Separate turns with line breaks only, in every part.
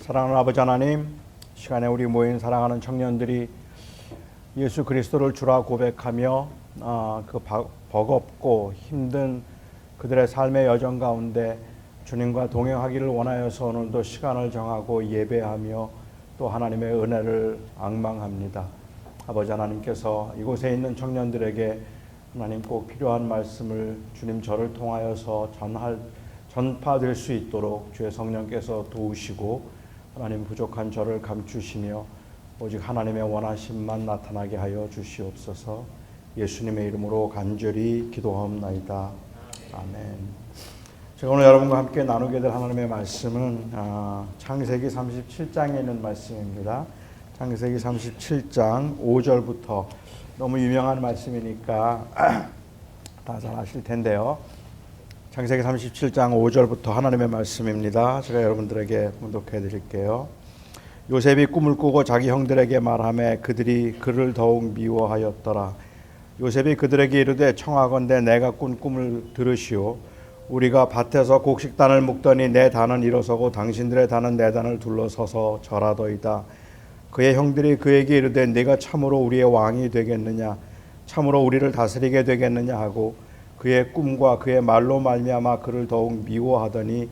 사랑하는 아버지 하나님, 시간에 우리 모인 사랑하는 청년들이 예수 그리스도를 주라 고백하며 그 버겁고 힘든 그들의 삶의 여정 가운데 주님과 동행하기를 원하여서 오늘도 시간을 정하고 예배하며 또 하나님의 은혜를 앙망합니다. 아버지 하나님께서 이곳에 있는 청년들에게 하나님 꼭 필요한 말씀을 주님 저를 통하여서 전파될 수 있도록 주의 성령께서 도우시고 하나님 부족한 저를 감추시며 오직 하나님의 원하심만 나타나게 하여 주시옵소서. 예수님의 이름으로 간절히 기도하옵나이다. 아멘. 제가 오늘 여러분과 함께 나누게 될 하나님의 말씀은 창세기 37장에 있는 말씀입니다. 창세기 37장 5절부터 너무 유명한 말씀이니까 다 잘 아실 텐데요. 창세기 37장 5절부터 하나님의 말씀입니다. 제가 여러분들에게 봉독해 드릴게요. 요셉이 꿈을 꾸고 자기 형들에게 말하매 그들이 그를 더욱 미워하였더라. 요셉이 그들에게 이르되 청하건대 내가 꾼 꿈을 들으시오. 우리가 밭에서 곡식단을 묶더니 내 단은 일어서고 당신들의 단은 내 단을 둘러서서 절하더이다. 그의 형들이 그에게 이르되 네가 참으로 우리의 왕이 되겠느냐, 참으로 우리를 다스리게 되겠느냐 하고 그의 꿈과 그의 말로 말미암아 그를 더욱 미워하더니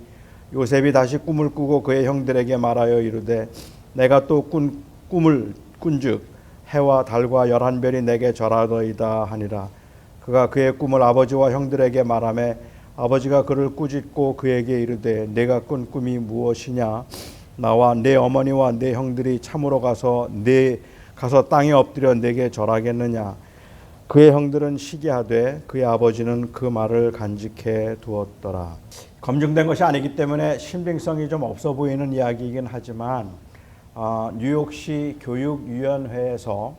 요셉이 다시 꿈을 꾸고 그의 형들에게 말하여 이르되 내가 또 꿈을 꾼즉 해와 달과 11별이 내게 절하더이다 하니라. 그가 그의 꿈을 아버지와 형들에게 말하매 아버지가 그를 꾸짖고 그에게 이르되 내가 꾼 꿈이 무엇이냐, 나와 내 어머니와 내 형들이 참으로 가서 땅에 엎드려 내게 절하겠느냐. 그의 형들은 시기하되 그의 아버지는 그 말을 간직해 두었더라. 검증된 것이 아니기 때문에 신빙성이 좀 없어 보이는 이야기이긴 하지만 뉴욕시 교육위원회에서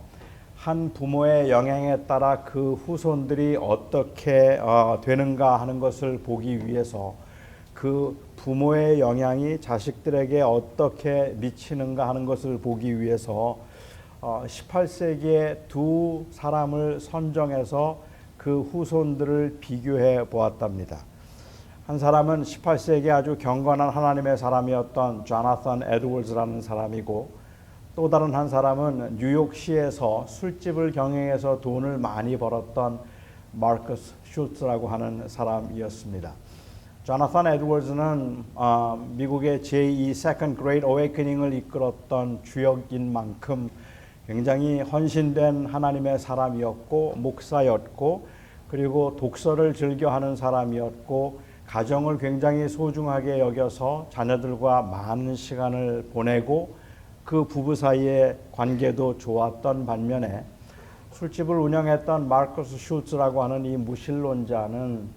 한 부모의 영향에 따라 그 후손들이 어떻게 되는가 하는 것을 보기 위해서 그 부모의 영향이 자식들에게 어떻게 미치는가 하는 것을 보기 위해서 18세기에 두 사람을 선정해서 그 후손들을 비교해 보았답니다. 한 사람은 18세기 아주 경건한 하나님의 사람이었던 조나선 에드워즈라는 사람이고, 또 다른 한 사람은 뉴욕시에서 술집을 경영해서 돈을 많이 벌었던 마커스 슐츠라고 하는 사람이었습니다. 조나선 에드워즈는 미국의 제2 Second Great Awakening을 이끌었던 주역인 만큼 굉장히 헌신된 하나님의 사람이었고 목사였고, 그리고 독서를 즐겨하는 사람이었고, 가정을 굉장히 소중하게 여겨서 자녀들과 많은 시간을 보내고 그 부부 사이의 관계도 좋았던 반면에 술집을 운영했던 마커스 슐츠라고 하는 이 무신론자는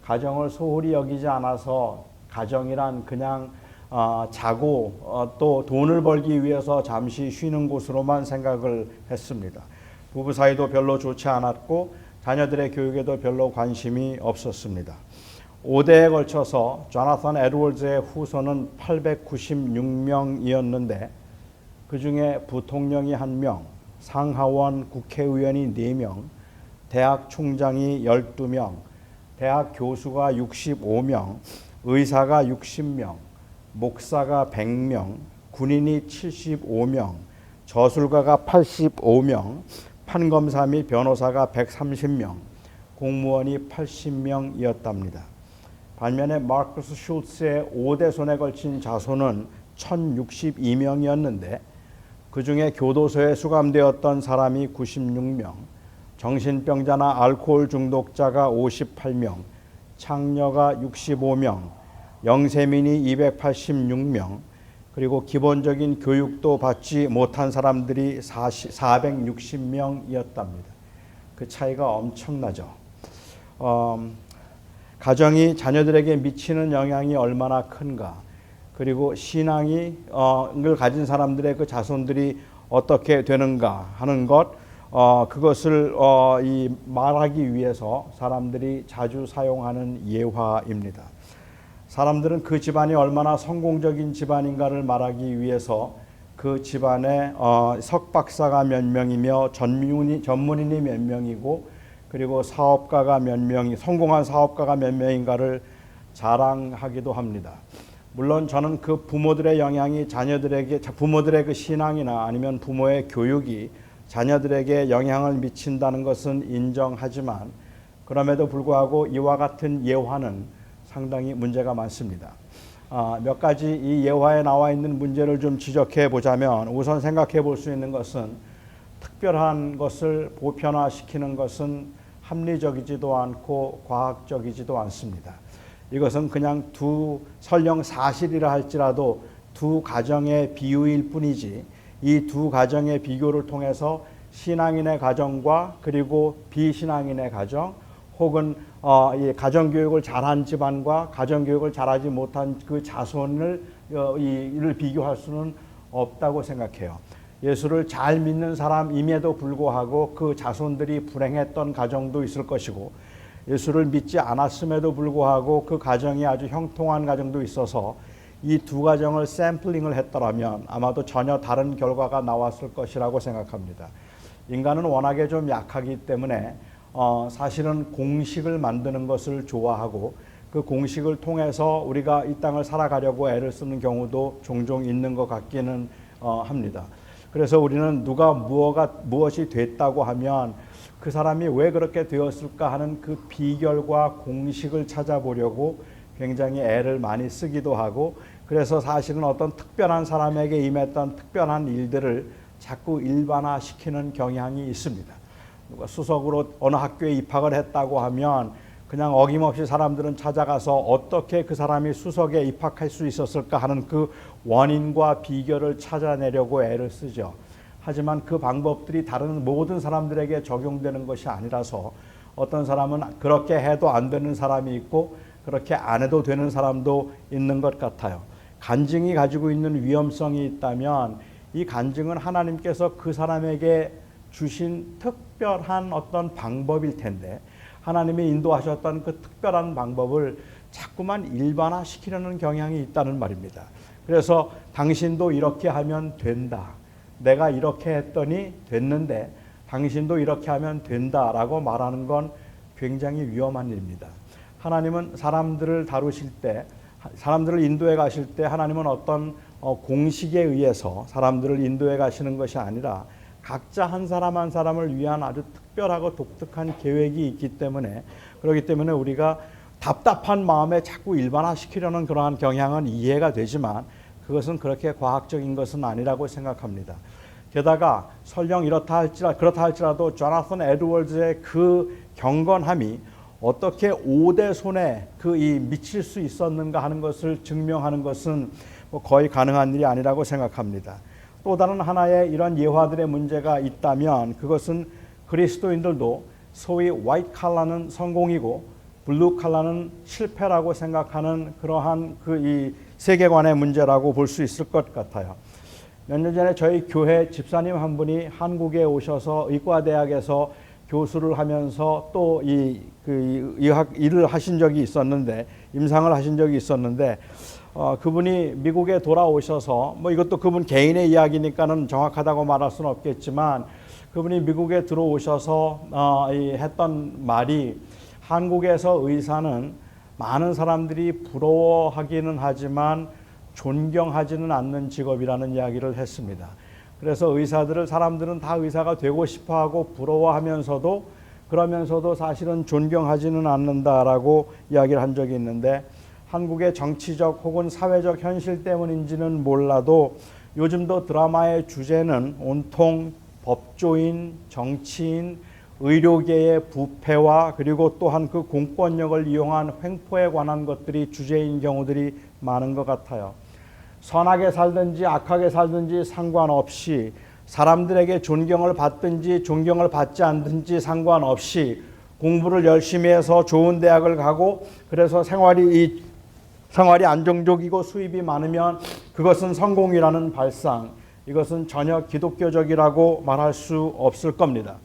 가정을 소홀히 여기지 않아서 가정이란 그냥 자고 또 돈을 벌기 위해서 잠시 쉬는 곳으로만 생각을 했습니다. 부부 사이도 별로 좋지 않았고 자녀들의 교육에도 별로 관심이 없었습니다. 5대에 걸쳐서 조나선 에드워즈의 후손은 896명이었는데 그 중에 부통령이 1명, 상하원 국회의원이 4명, 대학 총장이 12명, 대학 교수가 65명, 의사가 60명, 목사가 100명, 군인이 75명, 저술가가 85명, 판검사 및 변호사가 130명, 공무원이 80명이었답니다. 반면에 마커스 슐츠의 5대 손에 걸친 자손은 1062명이었는데 그 중에 교도소에 수감되었던 사람이 96명, 정신병자나 알코올 중독자가 58명, 창녀가 65명, 영세민이 286명, 그리고 기본적인 교육도 받지 못한 사람들이 460명이었답니다. 그 차이가 엄청나죠. 가정이 자녀들에게 미치는 영향이 얼마나 큰가, 그리고 신앙을 가진 사람들의 그 자손들이 어떻게 되는가 하는 것, 그것을 말하기 위해서 사람들이 자주 사용하는 예화입니다. 사람들은 그 집안이 얼마나 성공적인 집안인가를 말하기 위해서 그 집안에 석박사가 몇 명이며 전문인이 몇 명이고, 그리고 사업가가 몇 명이, 성공한 사업가가 몇 명인가를 자랑하기도 합니다. 물론 저는 그 부모들의 영향이 부모들의 그 신앙이나 아니면 부모의 교육이 자녀들에게 영향을 미친다는 것은 인정하지만 그럼에도 불구하고 이와 같은 예화는 상당히 문제가 많습니다. 몇 가지 이 예화에 나와 있는 문제를 좀 지적해 보자면 우선 생각해 볼 수 있는 것은 특별한 것을 보편화시키는 것은 합리적이지도 않고 과학적이지도 않습니다. 이것은 그냥 설령 사실이라 할지라도 두 가정의 비유일 뿐이지 이 두 가정의 비교를 통해서 신앙인의 가정과 그리고 비신앙인의 가정 혹은 이 가정교육을 잘한 집안과 가정교육을 잘하지 못한 그 자손을 이를 비교할 수는 없다고 생각해요. 예수를 잘 믿는 사람임에도 불구하고 그 자손들이 불행했던 가정도 있을 것이고 예수를 믿지 않았음에도 불구하고 그 가정이 아주 형통한 가정도 있어서 이 두 가정을 샘플링을 했더라면 아마도 전혀 다른 결과가 나왔을 것이라고 생각합니다. 인간은 워낙에 좀 약하기 때문에 사실은 공식을 만드는 것을 좋아하고 그 공식을 통해서 우리가 이 땅을 살아가려고 애를 쓰는 경우도 종종 있는 것 같기는 합니다. 그래서 우리는 누가 무엇이 됐다고 하면 그 사람이 왜 그렇게 되었을까 하는 그 비결과 공식을 찾아보려고 굉장히 애를 많이 쓰기도 하고 그래서 사실은 어떤 특별한 사람에게 임했던 특별한 일들을 자꾸 일반화시키는 경향이 있습니다. 누가 수석으로 어느 학교에 입학을 했다고 하면 그냥 어김없이 사람들은 찾아가서 어떻게 그 사람이 수석에 입학할 수 있었을까 하는 그 원인과 비결을 찾아내려고 애를 쓰죠. 하지만 그 방법들이 다른 모든 사람들에게 적용되는 것이 아니라서 어떤 사람은 그렇게 해도 안 되는 사람이 있고 그렇게 안 해도 되는 사람도 있는 것 같아요. 간증이 가지고 있는 위험성이 있다면 이 간증은 하나님께서 그 사람에게 주신 특별한 어떤 방법일 텐데 하나님이 인도하셨던 그 특별한 방법을 자꾸만 일반화시키려는 경향이 있다는 말입니다. 그래서 당신도 이렇게 하면 된다. 내가 이렇게 했더니 됐는데 당신도 이렇게 하면 된다라고 말하는 건 굉장히 위험한 일입니다. 하나님은 사람들을 다루실 때, 사람들을 인도해 가실 때 하나님은 어떤 공식에 의해서 사람들을 인도해 가시는 것이 아니라 각자 한 사람 한 사람을 위한 아주 특별하고 독특한 계획이 있기 때문에 그렇기 때문에 우리가 답답한 마음에 자꾸 일반화시키려는 그러한 경향은 이해가 되지만 그것은 그렇게 과학적인 것은 아니라고 생각합니다. 게다가 설령 그렇다 할지라도 조나선 에드워즈의 그 경건함이 어떻게 5대 손에 미칠 수 있었는가 하는 것을 증명하는 것은 거의 가능한 일이 아니라고 생각합니다. 또 다른 하나의 이런 예화들의 문제가 있다면 그것은 그리스도인들도 소위 화이트 칼라는 성공이고 블루 칼라는 실패라고 생각하는 그러한 이 세계관의 문제라고 볼 수 있을 것 같아요. 몇 년 전에 저희 교회 집사님 한 분이 한국에 오셔서 의과대학에서 교수를 하면서 또 일을 하신 적이 있었는데 임상을 하신 적이 있었는데 그분이 미국에 돌아오셔서 이것도 그분 개인의 이야기니까는 정확하다고 말할 수는 없겠지만 그분이 미국에 들어오셔서 했던 말이 한국에서 의사는 많은 사람들이 부러워하기는 하지만 존경하지는 않는 직업이라는 이야기를 했습니다. 그래서 사람들은 다 의사가 되고 싶어하고 부러워하면서도 그러면서도 사실은 존경하지는 않는다라고 이야기를 한 적이 있는데 한국의 정치적 혹은 사회적 현실 때문인지는 몰라도 요즘도 드라마의 주제는 온통 법조인, 정치인, 의료계의 부패와 그리고 또한 그 공권력을 이용한 횡포에 관한 것들이 주제인 경우들이 많은 것 같아요. 선하게 살든지 악하게 살든지 상관없이 사람들에게 존경을 받든지 존경을 받지 않든지 상관없이 공부를 열심히 해서 좋은 대학을 가고 그래서 생활이 안정적이고 수입이 많으면 그것은 성공이라는 발상, 이것은 전혀 기독교적이라고 말할 수 없을 겁니다.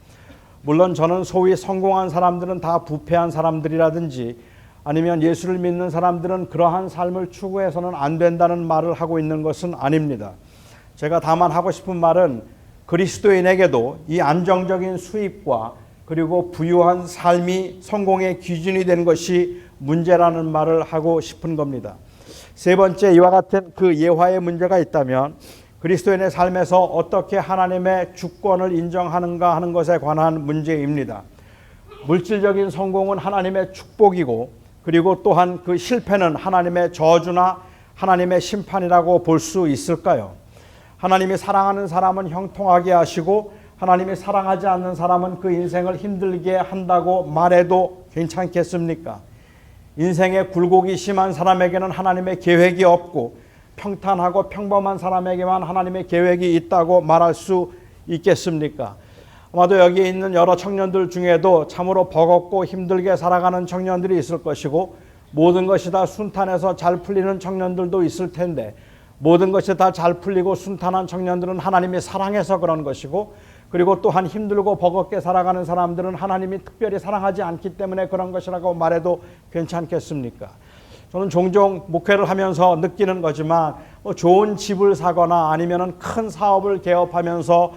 물론 저는 소위 성공한 사람들은 다 부패한 사람들이라든지 아니면 예수를 믿는 사람들은 그러한 삶을 추구해서는 안 된다는 말을 하고 있는 것은 아닙니다. 제가 다만 하고 싶은 말은 그리스도인에게도 이 안정적인 수입과 그리고 부유한 삶이 성공의 기준이 되는 것이 문제라는 말을 하고 싶은 겁니다. 세 번째, 이와 같은 그 예화의 문제가 있다면 그리스도인의 삶에서 어떻게 하나님의 주권을 인정하는가 하는 것에 관한 문제입니다. 물질적인 성공은 하나님의 축복이고, 그리고 또한 그 실패는 하나님의 저주나 하나님의 심판이라고 볼 수 있을까요? 하나님이 사랑하는 사람은 형통하게 하시고 하나님이 사랑하지 않는 사람은 그 인생을 힘들게 한다고 말해도 괜찮겠습니까? 인생의 굴곡이 심한 사람에게는 하나님의 계획이 없고 평탄하고 평범한 사람에게만 하나님의 계획이 있다고 말할 수 있겠습니까? 아마도 여기 있는 여러 청년들 중에도 참으로 버겁고 힘들게 살아가는 청년들이 있을 것이고, 모든 것이 다 순탄해서 잘 풀리는 청년들도 있을 텐데, 모든 것이 다 잘 풀리고 순탄한 청년들은 하나님이 사랑해서 그런 것이고, 그리고 또한 힘들고 버겁게 살아가는 사람들은 하나님이 특별히 사랑하지 않기 때문에 그런 것이라고 말해도 괜찮겠습니까? 저는 종종 목회를 하면서 느끼는 거지만, 좋은 집을 사거나 아니면은 큰 사업을 개업하면서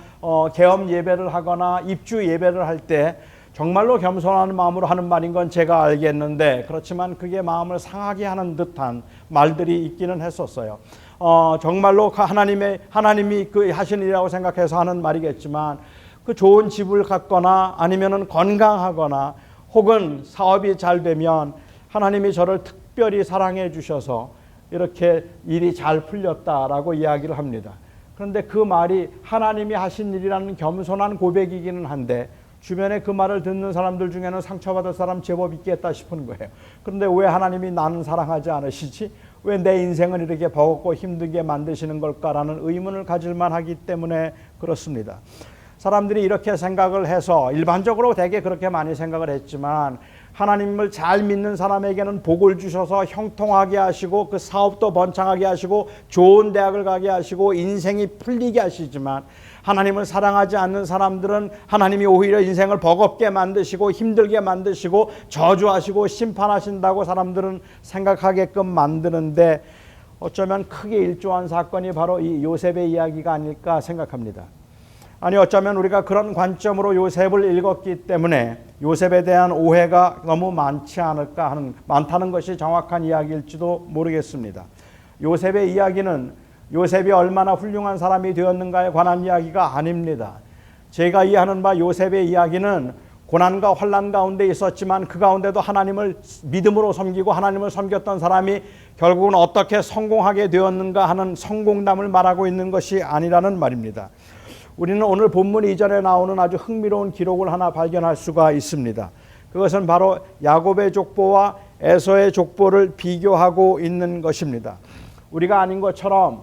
개업 예배를 하거나 입주 예배를 할 때 정말로 겸손한 마음으로 하는 말인 건 제가 알겠는데, 그렇지만 그게 마음을 상하게 하는 듯한 말들이 있기는 했었어요. 정말로 하나님이 그 하신 일이라고 생각해서 하는 말이겠지만, 그 좋은 집을 갖거나 아니면은 건강하거나 혹은 사업이 잘 되면 하나님이 저를 특별히 사랑해 주셔서 이렇게 일이 잘 풀렸다라고 이야기를 합니다. 그런데 그 말이 하나님이 하신 일이라는 겸손한 고백이기는 한데, 주변에 그 말을 듣는 사람들 중에는 상처받을 사람 제법 있겠다 싶은 거예요. 그런데 왜 하나님이 나는 사랑하지 않으시지? 왜 내 인생을 이렇게 버겁고 힘들게 만드시는 걸까라는 의문을 가질만 하기 때문에 그렇습니다. 사람들이 이렇게 생각을 해서, 일반적으로 되게 그렇게 많이 생각을 했지만, 하나님을 잘 믿는 사람에게는 복을 주셔서 형통하게 하시고 그 사업도 번창하게 하시고 좋은 대학을 가게 하시고 인생이 풀리게 하시지만, 하나님을 사랑하지 않는 사람들은 하나님이 오히려 인생을 버겁게 만드시고 힘들게 만드시고 저주하시고 심판하신다고 사람들은 생각하게끔 만드는데, 어쩌면 크게 일조한 사건이 바로 이 요셉의 이야기가 아닐까 생각합니다. 아니, 어쩌면 우리가 그런 관점으로 요셉을 읽었기 때문에 요셉에 대한 오해가 너무 많다는 것이 정확한 이야기일지도 모르겠습니다. 요셉의 이야기는 요셉이 얼마나 훌륭한 사람이 되었는가에 관한 이야기가 아닙니다. 제가 이해하는 바 요셉의 이야기는 고난과 환난 가운데 있었지만 그 가운데도 하나님을 믿음으로 섬기고 하나님을 섬겼던 사람이 결국은 어떻게 성공하게 되었는가 하는 성공담을 말하고 있는 것이 아니라는 말입니다. 우리는 오늘 본문 이전에 나오는 아주 흥미로운 기록을 하나 발견할 수가 있습니다. 그것은 바로 야곱의 족보와 에서의 족보를 비교하고 있는 것입니다. 우리가 아닌 것처럼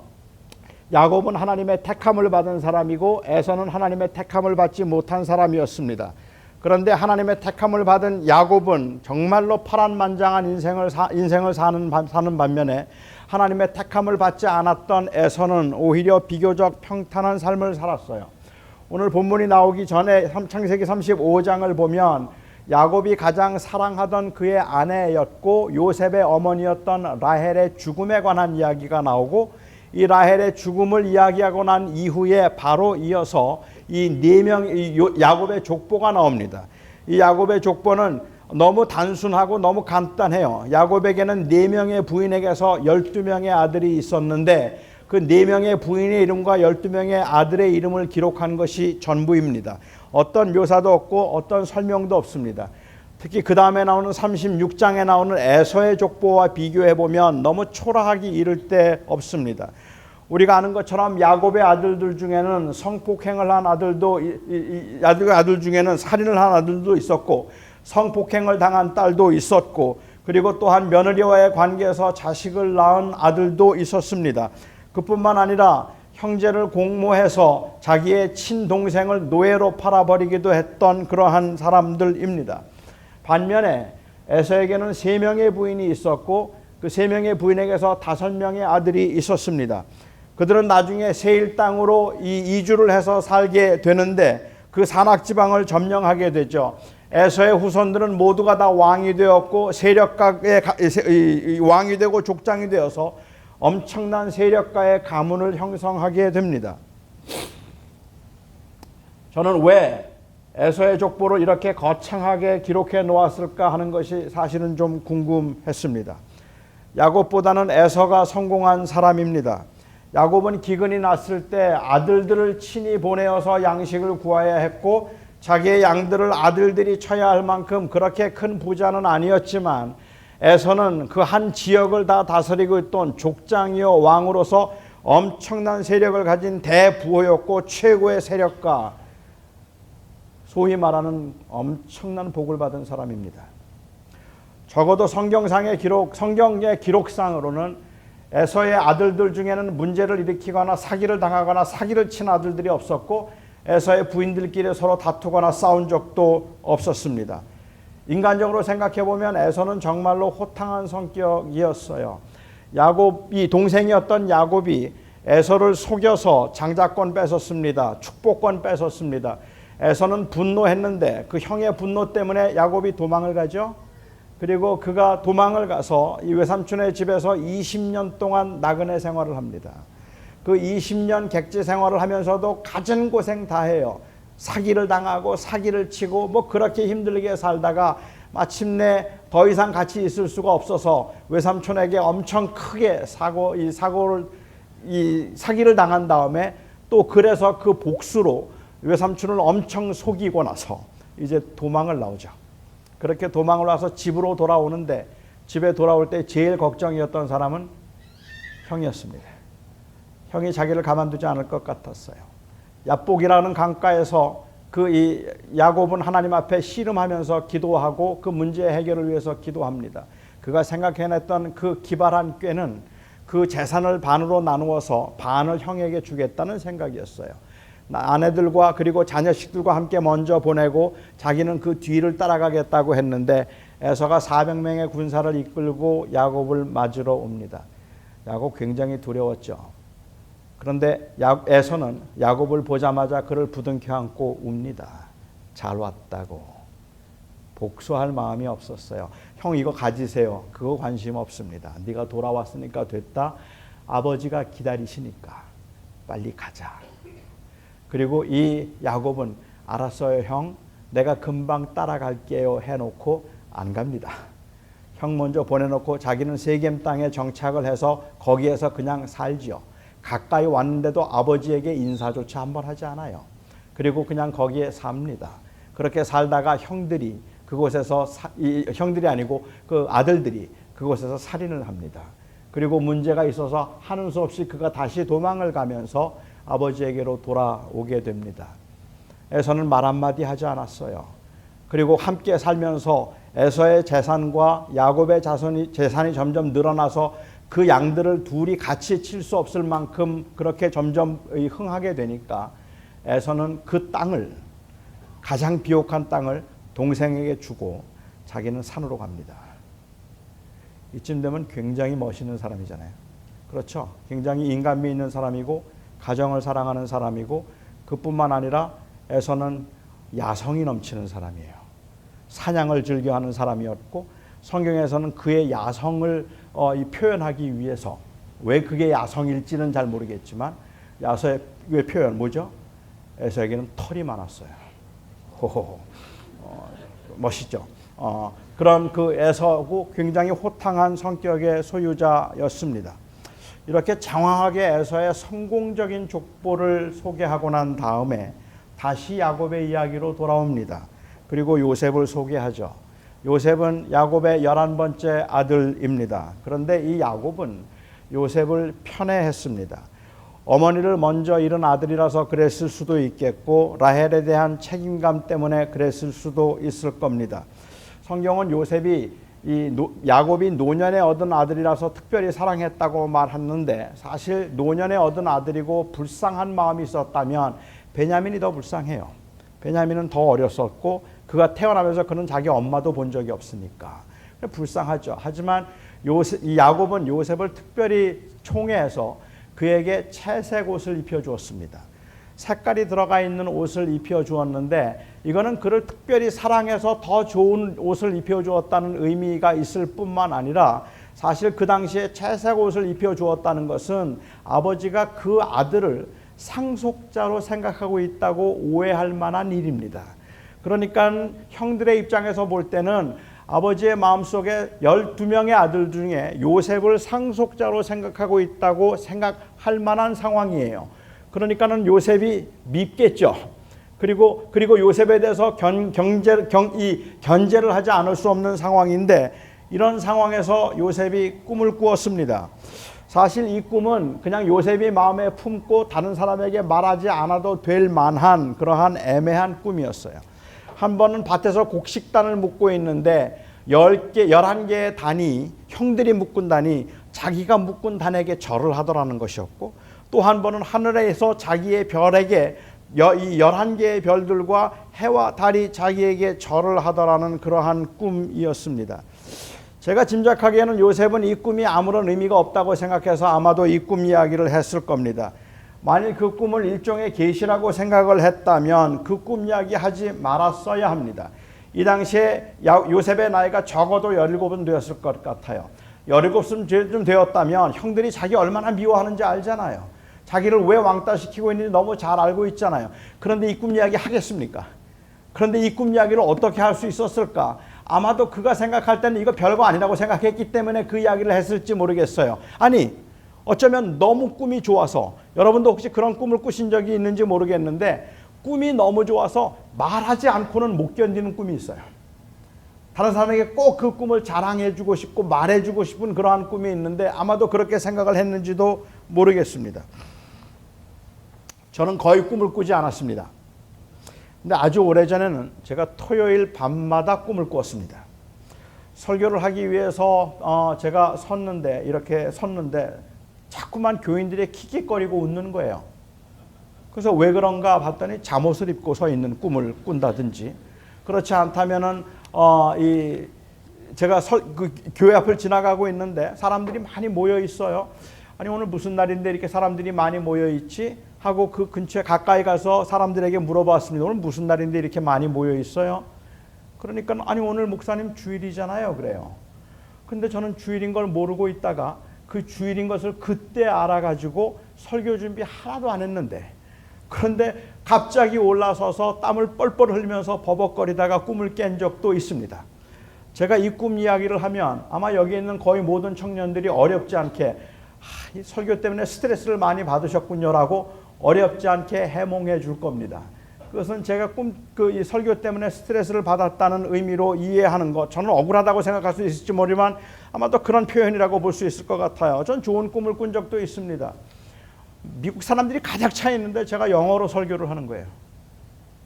야곱은 하나님의 택함을 받은 사람이고 에서는 하나님의 택함을 받지 못한 사람이었습니다. 그런데 하나님의 택함을 받은 야곱은 정말로 파란만장한 인생을 사는 반면에, 하나님의 택함을 받지 않았던 에서는 오히려 비교적 평탄한 삶을 살았어요. 오늘 본문이 나오기 전에 창세기 35장을 보면 야곱이 가장 사랑하던 그의 아내였고 요셉의 어머니였던 라헬의 죽음에 관한 이야기가 나오고, 이 라헬의 죽음을 이야기하고 난 이후에 바로 이어서 야곱의 족보가 나옵니다. 이 야곱의 족보는 너무 단순하고 너무 간단해요. 야곱에게는 4명의 부인에게서 12명의 아들이 있었는데, 그 4명의 부인의 이름과 12명의 아들의 이름을 기록한 것이 전부입니다. 어떤 묘사도 없고 어떤 설명도 없습니다. 특히 그 다음에 나오는 36장에 나오는 에서의 족보와 비교해보면 너무 초라하기 이를 데 없습니다. 우리가 아는 것처럼 야곱의 아들들 중에는 성폭행을 한 아들 중에는 살인을 한 아들도 있었고, 성폭행을 당한 딸도 있었고, 그리고 또한 며느리와의 관계에서 자식을 낳은 아들도 있었습니다. 그뿐만 아니라 형제를 공모해서 자기의 친동생을 노예로 팔아버리기도 했던 그러한 사람들입니다. 반면에 에서에게는 3명의 부인이 있었고, 그 3명의 부인에게서 5명의 아들이 있었습니다. 그들은 나중에 세일 땅으로 이주를 해서 살게 되는데 그 산악지방을 점령하게 되죠. 에서의 후손들은 모두가 다 왕이 되었고 세력가의 왕이 되고 족장이 되어서 엄청난 세력가의 가문을 형성하게 됩니다. 저는 왜 에서의 족보를 이렇게 거창하게 기록해 놓았을까 하는 것이 사실은 좀 궁금했습니다. 야곱보다는 에서가 성공한 사람입니다. 야곱은 기근이 났을 때 아들들을 친히 보내어서 양식을 구하여야 했고 자기의 양들을 아들들이 쳐야 할 만큼 그렇게 큰 부자는 아니었지만 에서는 그 한 지역을 다 다스리고 있던 족장이요 왕으로서 엄청난 세력을 가진 대부호였고 최고의 세력가, 소위 말하는 엄청난 복을 받은 사람입니다. 적어도 성경의 기록상으로는 에서의 아들들 중에는 문제를 일으키거나 사기를 당하거나 사기를 친 아들들이 없었고 에서의 부인들끼리 서로 다투거나 싸운 적도 없었습니다. 인간적으로 생각해 보면 에서는 정말로 호탕한 성격이었어요. 야곱이 동생이었던 야곱이 에서를 속여서 장자권 뺏었습니다. 축복권 뺏었습니다. 에서는 분노했는데 그 형의 분노 때문에 야곱이 도망을 가죠. 그리고 그가 도망을 가서 이 외삼촌의 집에서 20년 동안 나그네 생활을 합니다. 그 20년 객지 생활을 하면서도 갖은 고생 다 해요. 사기를 당하고 사기를 치고 뭐 그렇게 힘들게 살다가 마침내 더 이상 같이 있을 수가 없어서 외삼촌에게 엄청 크게 사기를 당한 다음에 또 그래서 그 복수로 외삼촌을 엄청 속이고 나서 이제 도망을 나오죠. 그렇게 도망을 와서 집으로 돌아오는데 집에 돌아올 때 제일 걱정이었던 사람은 형이었습니다. 형이 자기를 가만두지 않을 것 같았어요. 얍복이라는 강가에서 이 야곱은 하나님 앞에 씨름하면서 기도하고 그 문제 해결을 위해서 기도합니다. 그가 생각해냈던 그 기발한 꾀는 그 재산을 반으로 나누어서 반을 형에게 주겠다는 생각이었어요. 아내들과 그리고 자녀식들과 함께 먼저 보내고 자기는 그 뒤를 따라가겠다고 했는데 에서가 400명의 군사를 이끌고 야곱을 맞으러 옵니다. 야곱 굉장히 두려웠죠. 그런데 에서는 야곱을 보자마자 그를 부둥켜 안고 웁니다. 잘 왔다고. 복수할 마음이 없었어요. 형 이거 가지세요. 그거 관심 없습니다. 네가 돌아왔으니까 됐다. 아버지가 기다리시니까 빨리 가자. 그리고 이 야곱은 알았어요 형. 내가 금방 따라갈게요 해놓고 안 갑니다. 형 먼저 보내놓고 자기는 세겜 땅에 정착을 해서 거기에서 그냥 살지요. 가까이 왔는데도 아버지에게 인사조차 한번 하지 않아요. 그리고 그냥 거기에 삽니다. 그렇게 살다가 형들이 그곳에서 형들이 아니고 그 아들들이 그곳에서 살인을 합니다. 그리고 문제가 있어서 하는 수 없이 그가 다시 도망을 가면서 아버지에게로 돌아오게 됩니다. 에서는 말 한마디 하지 않았어요. 그리고 함께 살면서 에서의 재산과 야곱의 재산이 점점 늘어나서 그 양들을 둘이 같이 칠 수 없을 만큼 그렇게 점점 흥하게 되니까 에서는 그 땅을, 가장 비옥한 땅을 동생에게 주고 자기는 산으로 갑니다. 이쯤 되면 굉장히 멋있는 사람이잖아요. 그렇죠? 굉장히 인간미 있는 사람이고 가정을 사랑하는 사람이고 그뿐만 아니라 에서는 야성이 넘치는 사람이에요. 사냥을 즐겨하는 사람이었고 성경에서는 그의 야성을 표현하기 위해서, 왜 그게 야성일지는 잘 모르겠지만 야서의 표현 뭐죠? 에서에게는 털이 많았어요. 호호호. 멋있죠. 그런 그 에서고 굉장히 호탕한 성격의 소유자였습니다. 이렇게 장황하게 에서의 성공적인 족보를 소개하고 난 다음에 다시 야곱의 이야기로 돌아옵니다. 그리고 요셉을 소개하죠. 요셉은 야곱의 11번째 아들입니다. 그런데 이 야곱은 요셉을 편애했습니다. 어머니를 먼저 잃은 아들이라서 그랬을 수도 있겠고 라헬에 대한 책임감 때문에 그랬을 수도 있을 겁니다. 성경은 야곱이 노년에 얻은 아들이라서 특별히 사랑했다고 말했는데 사실 노년에 얻은 아들이고 불쌍한 마음이 있었다면 베냐민이 더 불쌍해요. 베냐민은 더 어렸었고 그가 태어나면서 그는 자기 엄마도 본 적이 없으니까 불쌍하죠. 하지만 야곱은 요셉을 특별히 총애해서 그에게 채색 옷을 입혀주었습니다. 색깔이 들어가 있는 옷을 입혀주었는데 이거는 그를 특별히 사랑해서 더 좋은 옷을 입혀주었다는 의미가 있을 뿐만 아니라 사실 그 당시에 채색 옷을 입혀주었다는 것은 아버지가 그 아들을 상속자로 생각하고 있다고 오해할 만한 일입니다. 그러니까 형들의 입장에서 볼 때는 아버지의 마음속에 12명의 아들 중에 요셉을 상속자로 생각하고 있다고 생각할 만한 상황이에요. 그러니까는 요셉이 밉겠죠. 그리고 요셉에 대해서 견제를 하지 않을 수 없는 상황인데, 이런 상황에서 요셉이 꿈을 꾸었습니다. 사실 이 꿈은 그냥 요셉이 마음에 품고 다른 사람에게 말하지 않아도 될 만한 그러한 애매한 꿈이었어요. 한 번은 밭에서 곡식단을 묶고 있는데 11개의 단이, 형들이 묶은 단이 자기가 묶은 단에게 절을 하더라는 것이었고, 또 한 번은 하늘에서 자기의 별에게 이 11개의 별들과 해와 달이 자기에게 절을 하더라는 그러한 꿈이었습니다. 제가 짐작하기에는 요셉은 이 꿈이 아무런 의미가 없다고 생각해서 아마도 이 꿈 이야기를 했을 겁니다. 만일 그 꿈을 일종의 계시라고 생각을 했다면 그 꿈 이야기 하지 말았어야 합니다. 이 당시에 요셉의 나이가 적어도 17은 되었을 것 같아요. 17쯤 되었다면 형들이 자기 얼마나 미워하는지 알잖아요. 자기를 왜 왕따시키고 있는지 너무 잘 알고 있잖아요. 그런데 이 꿈 이야기 하겠습니까? 그런데 이 꿈 이야기를 어떻게 할 수 있었을까? 아마도 그가 생각할 때는 이거 별거 아니라고 생각했기 때문에 그 이야기를 했을지 모르겠어요. 아니, 어쩌면 너무 꿈이 좋아서, 여러분도 혹시 그런 꿈을 꾸신 적이 있는지 모르겠는데, 꿈이 너무 좋아서 말하지 않고는 못 견디는 꿈이 있어요. 다른 사람에게 꼭 그 꿈을 자랑해주고 싶고 말해주고 싶은 그러한 꿈이 있는데, 아마도 그렇게 생각을 했는지도 모르겠습니다. 저는 거의 꿈을 꾸지 않았습니다. 근데 아주 오래전에는 제가 토요일 밤마다 꿈을 꾸었습니다. 설교를 하기 위해서 제가 이렇게 섰는데 자꾸만 교인들이 킥킥거리고 웃는 거예요. 그래서 왜 그런가 봤더니 잠옷을 입고 서 있는 꿈을 꾼다든지, 그렇지 않다면은 제가 그 교회 앞을 지나가고 있는데 사람들이 많이 모여 있어요. 아니, 오늘 무슨 날인데 이렇게 사람들이 많이 모여 있지? 하고 그 근처에 가까이 가서 사람들에게 물어봤습니다. 오늘 무슨 날인데 이렇게 많이 모여 있어요? 그러니까 아니, 오늘 목사님 주일이잖아요. 그래요. 근데 저는 주일인 걸 모르고 있다가 그 주일인 것을 그때 알아가지고 설교 준비 하나도 안 했는데, 그런데 갑자기 올라서서 땀을 뻘뻘 흘리면서 버벅거리다가 꿈을 깬 적도 있습니다. 제가 이 꿈 이야기를 하면 아마 여기 있는 거의 모든 청년들이 어렵지 않게 이 설교 때문에 스트레스를 많이 받으셨군요라고 어렵지 않게 해몽해 줄 겁니다. 그것은 제가 이 설교 때문에 스트레스를 받았다는 의미로 이해하는 것, 저는 억울하다고 생각할 수 있을지 모르지만 아마도 그런 표현이라고 볼 수 있을 것 같아요. 전 좋은 꿈을 꾼 적도 있습니다. 미국 사람들이 가득 차 있는데 제가 영어로 설교를 하는 거예요.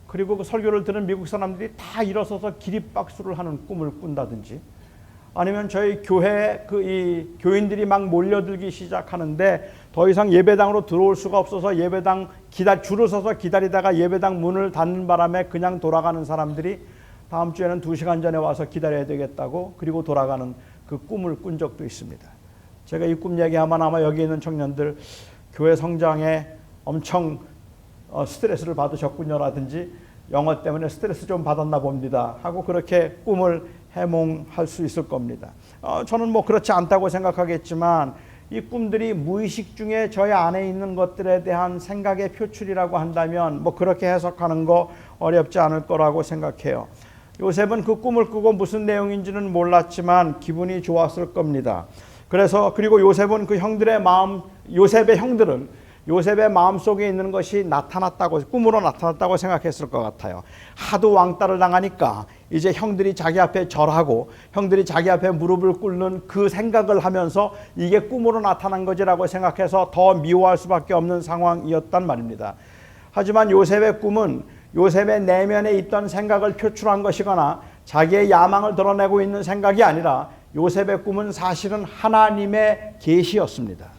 그리고 그 설교를 들은 미국 사람들이 다 일어서서 기립박수를 하는 꿈을 꾼다든지, 아니면 저희 교회 이 교인들이 막 몰려들기 시작하는데 더 이상 예배당으로 들어올 수가 없어서 예배당 줄을 서서 기다리다가 예배당 문을 닫는 바람에 그냥 돌아가는 사람들이 다음 주에는 2시간 전에 와서 기다려야 되겠다고 그리고 돌아가는 그 꿈을 꾼 적도 있습니다. 제가 이 꿈 얘기하면 아마 여기 있는 청년들 교회 성장에 엄청 스트레스를 받으셨군요라든지, 영어 때문에 스트레스 좀 받았나 봅니다 하고 그렇게 꿈을 해몽할 수 있을 겁니다. 저는 뭐 그렇지 않다고 생각하겠지만 이 꿈들이 무의식 중에 저희 안에 있는 것들에 대한 생각의 표출이라고 한다면 뭐 그렇게 해석하는 거 어렵지 않을 거라고 생각해요. 요셉은 그 꿈을 꾸고 무슨 내용인지는 몰랐지만 기분이 좋았을 겁니다. 그리고 요셉은 요셉의 형들은 요셉의 마음속에 있는 것이 꿈으로 나타났다고 생각했을 것 같아요. 하도 왕따를 당하니까 이제 형들이 자기 앞에 절하고 형들이 자기 앞에 무릎을 꿇는 그 생각을 하면서 이게 꿈으로 나타난 거지라고 생각해서 더 미워할 수밖에 없는 상황이었단 말입니다. 하지만 요셉의 꿈은 요셉의 내면에 있던 생각을 표출한 것이거나 자기의 야망을 드러내고 있는 생각이 아니라 요셉의 꿈은 사실은 하나님의 계시였습니다.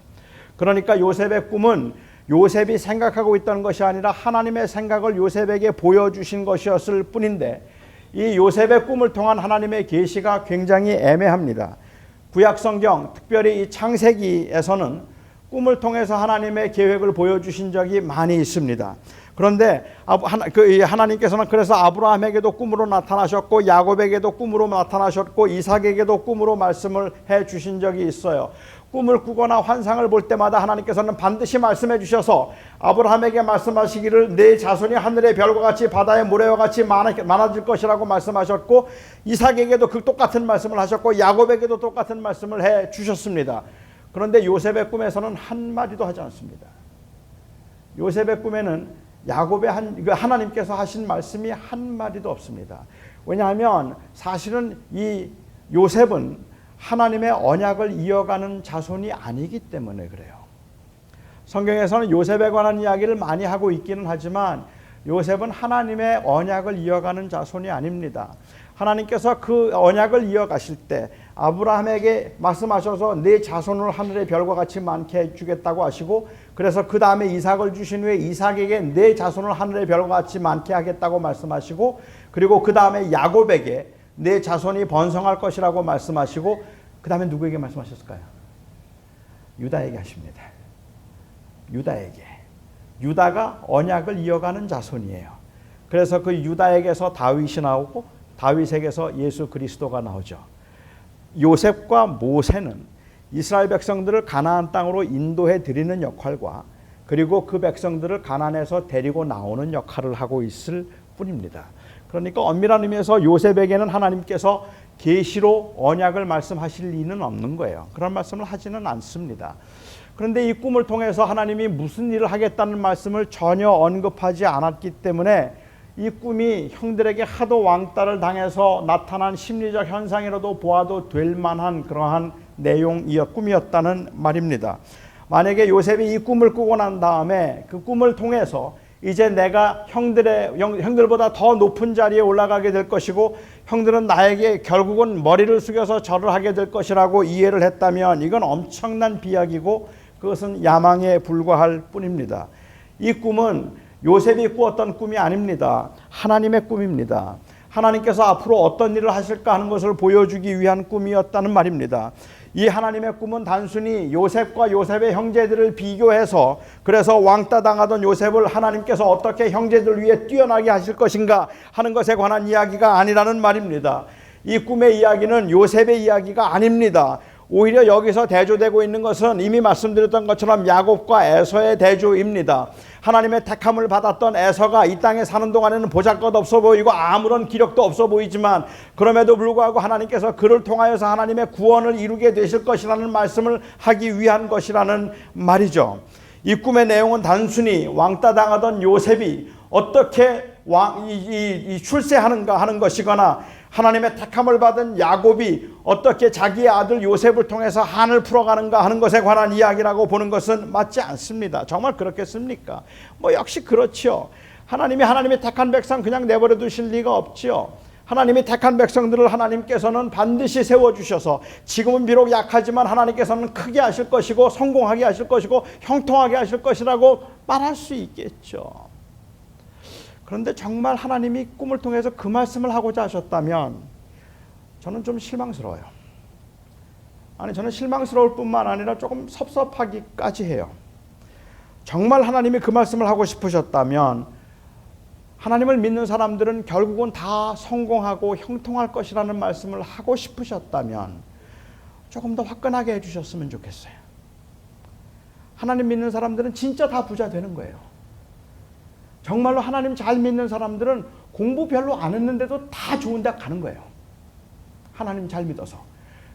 그러니까 요셉의 꿈은 요셉이 생각하고 있던 것이 아니라 하나님의 생각을 요셉에게 보여주신 것이었을 뿐인데, 이 요셉의 꿈을 통한 하나님의 계시가 굉장히 애매합니다. 구약 성경, 특별히 이 창세기에서는 꿈을 통해서 하나님의 계획을 보여주신 적이 많이 있습니다. 그런데 하나님께서는 그래서 아브라함에게도 꿈으로 나타나셨고 야곱에게도 꿈으로 나타나셨고 이삭에게도 꿈으로 말씀을 해 주신 적이 있어요. 꿈을 꾸거나 환상을 볼 때마다 하나님께서는 반드시 말씀해 주셔서 아브라함에게 말씀하시기를 내 자손이 하늘의 별과 같이 바다의 모래와 같이 많아질 것이라고 말씀하셨고, 이삭에게도 그 똑같은 말씀을 하셨고, 야곱에게도 똑같은 말씀을 해 주셨습니다. 그런데 요셉의 꿈에서는 한마디도 하지 않습니다. 요셉의 꿈에는 야곱의 하나님께서 하신 말씀이 한마디도 없습니다. 왜냐하면 사실은 이 요셉은 하나님의 언약을 이어가는 자손이 아니기 때문에 그래요. 성경에서는 요셉에 관한 이야기를 많이 하고 있기는 하지만 요셉은 하나님의 언약을 이어가는 자손이 아닙니다. 하나님께서 그 언약을 이어가실 때 아브라함에게 말씀하셔서 네 자손을 하늘의 별과 같이 많게 해주겠다고 하시고, 그래서 그 다음에 이삭을 주신 후에 이삭에게 네 자손을 하늘의 별과 같이 많게 하겠다고 말씀하시고, 그리고 그 다음에 야곱에게 내 자손이 번성할 것이라고 말씀하시고, 그 다음에 누구에게 말씀하셨을까요? 유다에게 하십니다. 유다에게. 유다가 언약을 이어가는 자손이에요. 그래서 그 유다에게서 다윗이 나오고 다윗에게서 예수 그리스도가 나오죠. 요셉과 모세는 이스라엘 백성들을 가나안 땅으로 인도해 드리는 역할과 그리고 그 백성들을 가나안에서 데리고 나오는 역할을 하고 있을 뿐입니다. 그러니까 엄밀한 의미에서 요셉에게는 하나님께서 계시로 언약을 말씀하실 리는 없는 거예요. 그런 말씀을 하지는 않습니다. 그런데 이 꿈을 통해서 하나님이 무슨 일을 하겠다는 말씀을 전혀 언급하지 않았기 때문에 이 꿈이 형들에게 하도 왕따를 당해서 나타난 심리적 현상이라도 보아도 될 만한 그러한 꿈이었다는 말입니다. 만약에 요셉이 이 꿈을 꾸고 난 다음에 그 꿈을 통해서 이제 내가 형들보다 더 높은 자리에 올라가게 될 것이고 형들은 나에게 결국은 머리를 숙여서 절을 하게 될 것이라고 이해를 했다면 이건 엄청난 비약이고 그것은 야망에 불과할 뿐입니다. 이 꿈은 요셉이 꾸었던 꿈이 아닙니다. 하나님의 꿈입니다. 하나님께서 앞으로 어떤 일을 하실까 하는 것을 보여주기 위한 꿈이었다는 말입니다. 이 하나님의 꿈은 단순히 요셉과 요셉의 형제들을 비교해서 그래서 왕따 당하던 요셉을 하나님께서 어떻게 형제들 위해 뛰어나게 하실 것인가 하는 것에 관한 이야기가 아니라는 말입니다. 이 꿈의 이야기는 요셉의 이야기가 아닙니다. 오히려 여기서 대조되고 있는 것은 이미 말씀드렸던 것처럼 야곱과 에서의 대조입니다. 하나님의 택함을 받았던 에서가 이 땅에 사는 동안에는 보잘것없어 보이고 아무런 기력도 없어 보이지만 그럼에도 불구하고 하나님께서 그를 통하여서 하나님의 구원을 이루게 되실 것이라는 말씀을 하기 위한 것이라는 말이죠. 이 꿈의 내용은 단순히 왕따 당하던 요셉이 어떻게 출세하는가 하는 것이거나 하나님의 택함을 받은 야곱이 어떻게 자기의 아들 요셉을 통해서 한을 풀어가는가 하는 것에 관한 이야기라고 보는 것은 맞지 않습니다. 정말 그렇겠습니까? 역시 그렇죠. 하나님의 택한 백성 그냥 내버려 두실 리가 없죠. 하나님이 택한 백성들을 하나님께서는 반드시 세워주셔서 지금은 비록 약하지만 하나님께서는 크게 하실 것이고 성공하게 하실 것이고 형통하게 하실 것이라고 말할 수 있겠죠. 그런데 정말 하나님이 꿈을 통해서 그 말씀을 하고자 하셨다면 저는 좀 실망스러워요. 저는 실망스러울 뿐만 아니라 조금 섭섭하기까지 해요. 정말 하나님이 그 말씀을 하고 싶으셨다면 하나님을 믿는 사람들은 결국은 다 성공하고 형통할 것이라는 말씀을 하고 싶으셨다면 조금 더 화끈하게 해주셨으면 좋겠어요. 하나님 믿는 사람들은 진짜 다 부자 되는 거예요. 정말로 하나님 잘 믿는 사람들은 공부 별로 안 했는데도 다 좋은 데 가는 거예요. 하나님 잘 믿어서.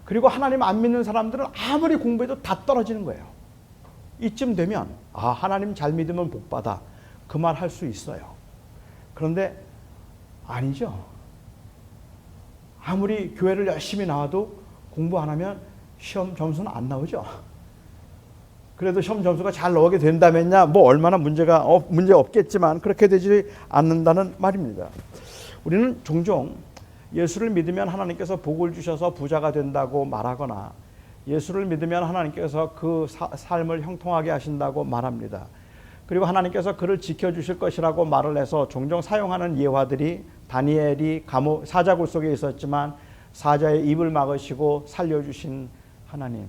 그리고 하나님 안 믿는 사람들은 아무리 공부해도 다 떨어지는 거예요. 이쯤 되면 하나님 잘 믿으면 복받아 그 말 할 수 있어요. 그런데 아니죠. 아무리 교회를 열심히 나와도 공부 안 하면 시험 점수는 안 나오죠. 그래도 시험 점수가 잘 나오게 된다면야 얼마나 문제 없겠지만 그렇게 되지 않는다는 말입니다. 우리는 종종 예수를 믿으면 하나님께서 복을 주셔서 부자가 된다고 말하거나 예수를 믿으면 하나님께서 그 삶을 형통하게 하신다고 말합니다. 그리고 하나님께서 그를 지켜주실 것이라고 말을 해서 종종 사용하는 예화들이 다니엘이 사자굴 속에 있었지만 사자의 입을 막으시고 살려주신 하나님,